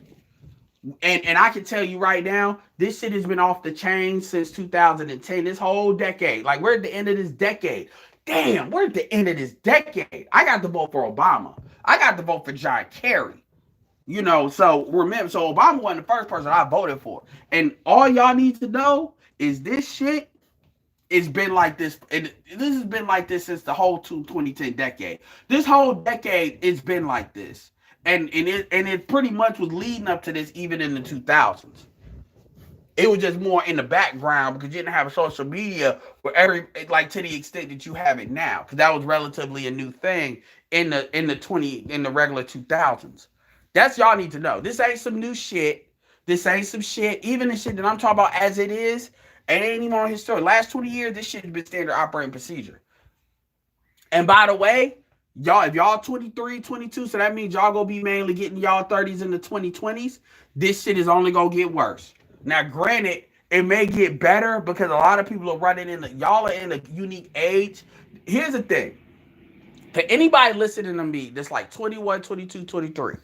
and I can tell you right now, this shit has been off the chain since 2010. This whole decade, like we're at the end of this decade. Damn, we're at the end of this decade. I got to vote for Obama. I got to vote for John Kerry. So remember, so Obama wasn't the first person I voted for. And all y'all need to know is this shit it's been like this. This has been like this since the whole 2010 decade. This whole decade, it's been like this, and it pretty much was leading up to this even in the 2000s. It was just more in the background because you didn't have social media where to the extent that you have it now, because that was relatively a new thing in the regular 2000s. That's y'all need to know. This ain't some new shit. This ain't some shit. Even the shit that I'm talking about as it is, it ain't even on his story. Last 20 years, this shit has been standard operating procedure. And by the way, y'all, if y'all 23, 22, so that means y'all gonna be mainly getting y'all 30s in the 2020s, this shit is only gonna get worse. Now, granted, it may get better because a lot of people are running y'all are in a unique age. Here's the thing. To anybody listening to me that's like 21, 22, 23,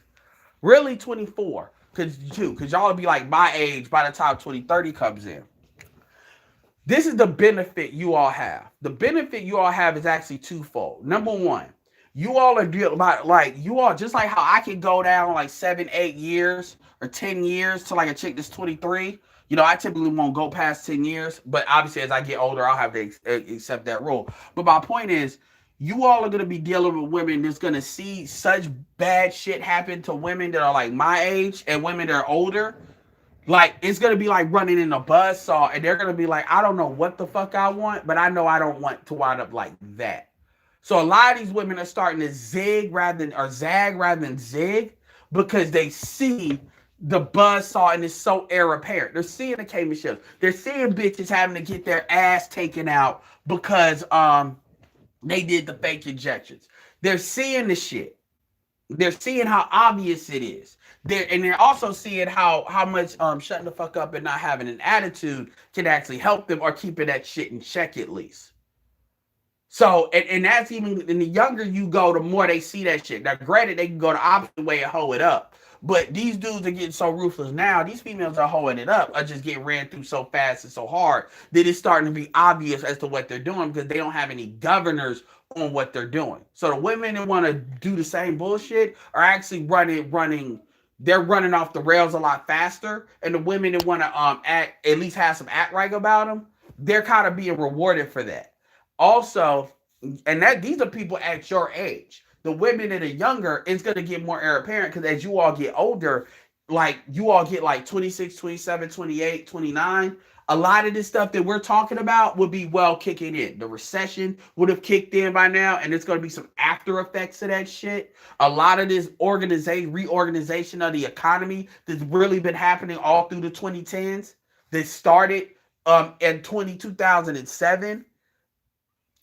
really 24, because y'all will be like my age by the time 2030 comes in. This is the benefit you all have. The benefit you all have is actually twofold. Number one, you all are you all just like how I can go down like 7, 8 years or 10 years to like a chick that's 23. I typically won't go past 10 years, but obviously as I get older, I'll have to accept that rule. But my point is, you all are going to be dealing with women that's going to see such bad shit happen to women that are like my age and women that are older. Like, it's going to be like running in a buzzsaw, and they're going to be like, I don't know what the fuck I want, but I know I don't want to wind up like that. So a lot of these women are starting to zag rather than zig because they see the buzzsaw and it's so heir apparent. They're seeing the K Michelle. They're seeing bitches having to get their ass taken out because they did the fake injections. They're seeing the shit. They're seeing how obvious it is. They're also seeing how much shutting the fuck up and not having an attitude can actually help them or keeping that shit in check at least. So, and that's even, and the younger you go, the more they see that shit. Now, granted, they can go the opposite way and hoe it up. But these dudes are getting so ruthless now. These females are hoeing it up, are just getting ran through so fast and so hard that it's starting to be obvious as to what they're doing because they don't have any governors on what they're doing. So the women that want to do the same bullshit are actually running. They're running off the rails a lot faster. And the women that want to at least have some act right about them, they're kind of being rewarded for that. Also, and that these are people at your age. The women that are younger, it's going to get more heir apparent because as you all get older, like you all get like 26, 27, 28, 29, a lot of this stuff that we're talking about would be well kicking in. The recession would have kicked in by now, and there's going to be some after effects of that shit. A lot of this reorganization of the economy that's really been happening all through the 2010s that started in 2007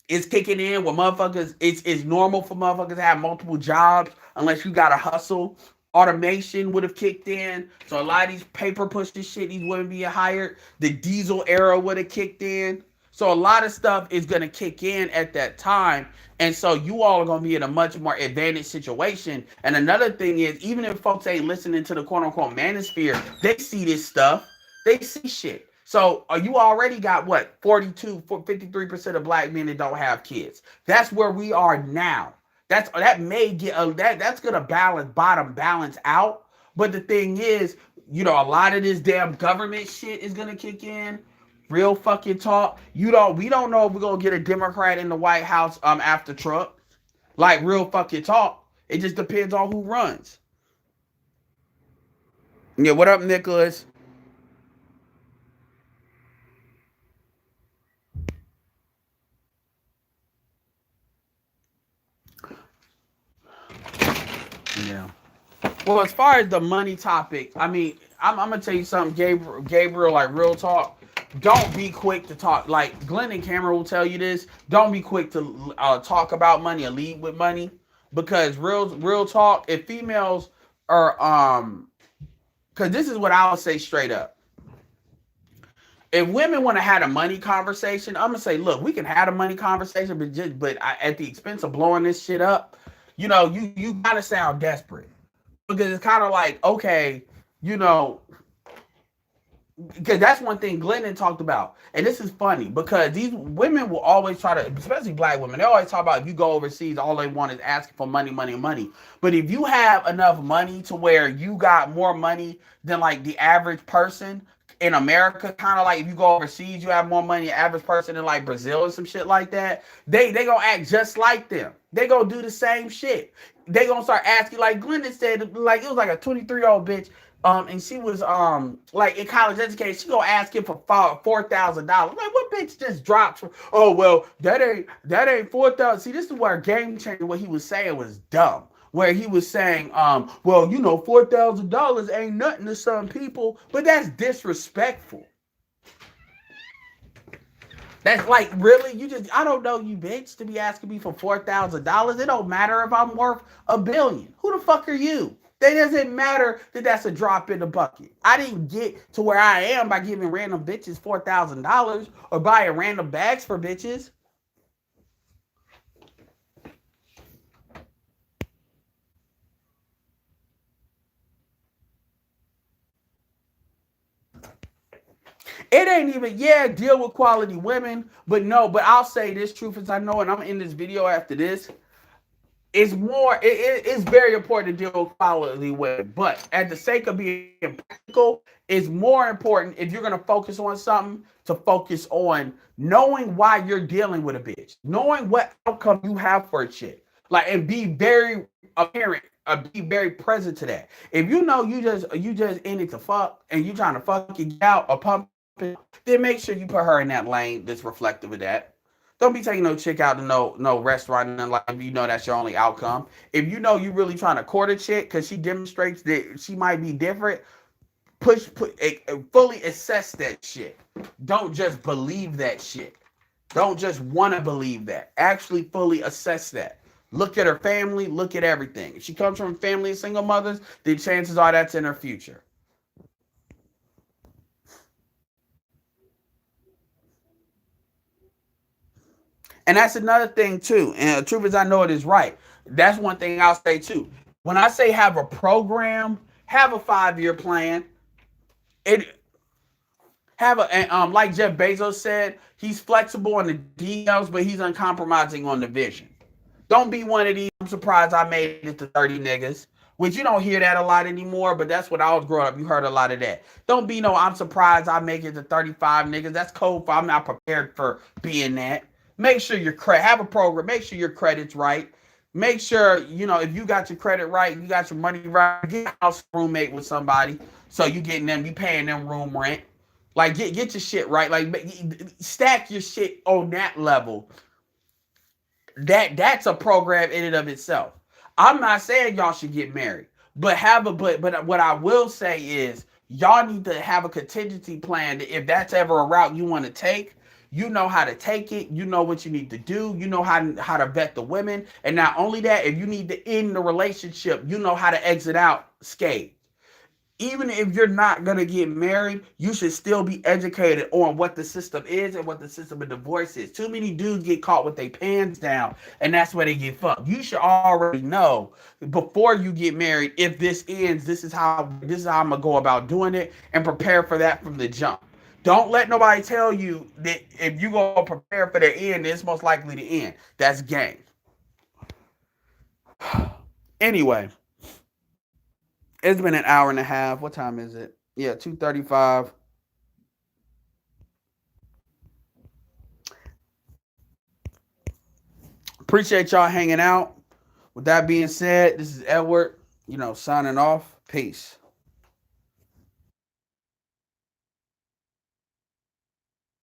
is kicking in where motherfuckers, it's normal for motherfuckers to have multiple jobs unless you got to hustle. Automation would have kicked in. So a lot of these paper push this shit, these women being hired. The diesel era would have kicked in. So a lot of stuff is going to kick in at that time. And so you all are going to be in a much more advantaged situation. And another thing is, even if folks ain't listening to the quote unquote manosphere, they see this stuff. They see shit. So you already got what 53% of black men that don't have kids. That's where we are now. That may get that's gonna balance out. But the thing is, a lot of this damn government shit is gonna kick in. Real fucking talk. We don't know if we're gonna get a Democrat in the White House after Trump. Like real fucking talk. It just depends on who runs. Yeah, what up, Nicholas? Yeah. Well, as far as the money topic, I mean, I'm gonna tell you something, Gabriel, like real talk. Don't be quick to talk. Like Glenn and Cameron will tell you this. Don't be quick to talk about money or lead with money, because real talk. If females are because this is what I'll say straight up. If women want to have a money conversation, I'm gonna say, look, we can have a money conversation, but at the expense of blowing this shit up, you gotta sound desperate, because it's kind of like, okay, you know, because that's one thing Glennon talked about. And this is funny because these women will always try to, especially black women, they always talk about if you go overseas, all they want is asking for money, money, money. But if you have enough money to where you got more money than like the average person in America, kind of like if you go overseas, you have more money than the average person in like Brazil or some shit like that, they gonna act just like them. They gonna do the same shit. They gonna start asking, like Glennon said, like it was like a 23-year-old bitch. And she was like in college education. She gonna ask him for $4,000. Like, what bitch just dropped? Oh well, that ain't 4,000. See, this is where game changer. What he was saying was dumb. Where he was saying, well, $4,000 ain't nothing to some people, but that's disrespectful. That's like, really, I don't know you, bitch, to be asking me for $4,000. It don't matter if I'm worth $1 billion. Who the fuck are you? It doesn't matter that that's a drop in the bucket. I didn't get to where I am by giving random bitches $4,000 or buying random bags for bitches. It ain't even, deal with quality women, but no, but I'll say this, truth as I know, and I'm in this video after this. It's very important to deal with quality women, but at the sake of being practical, it's more important, if you're going to focus on something, to focus on knowing why you're dealing with a bitch, knowing what outcome you have for a chick, like, and be very apparent, be very present to that. If you know you just in it to fuck, and you trying to fuck it out or pump it, then make sure you put her in that lane that's reflective of that. Don't be taking no chick out to no restaurant and like you know that's your only outcome. If you know you really trying to court a chick because she demonstrates that she might be different, fully assess that shit. Don't just believe that shit. Don't just want to believe that. Actually fully assess that. Look at her family, look at everything. If she comes from a family of single mothers, then chances are that's in her future. And that's another thing too. And the truth is, I know it is right. That's one thing I'll say too. When I say have a program, have a 5-year plan. It have a and, like Jeff Bezos said, he's flexible on the details, but he's uncompromising on the vision. Don't be one of these. I'm surprised I made it to 30 niggas. Which you don't hear that a lot anymore, but that's when I was growing up. You heard a lot of that. Don't be no, I'm surprised I make it to 35 niggas. That's code for I'm not prepared for being that. Make sure your credit, have a program. Make sure your credit's right. Make sure, if you got your credit right, you got your money right, get a house roommate with somebody. So you paying them room rent. Like get your shit right. Like stack your shit on that level. That's a program in and of itself. I'm not saying y'all should get married, but but what I will say is y'all need to have a contingency plan that if that's ever a route you want to take, you know how to take it, you know what you need to do, you know how to vet the women, and not only that, if you need to end the relationship, you know how to exit out scathed. even if you're not going to get married, you should still be educated on what the system is and what the system of divorce is. Too many dudes get caught with their pants down, and that's where they get fucked. You should already know before you get married, if this ends, this is how I'm gonna go about doing it, and prepare for that from the jump. Don't let nobody tell you that if you go prepare for the end, it's most likely to end. That's game. Anyway, it's been an hour and a half. What time is it? Yeah, 2:35. Appreciate y'all hanging out. With that being said, this is Edward, signing off. Peace.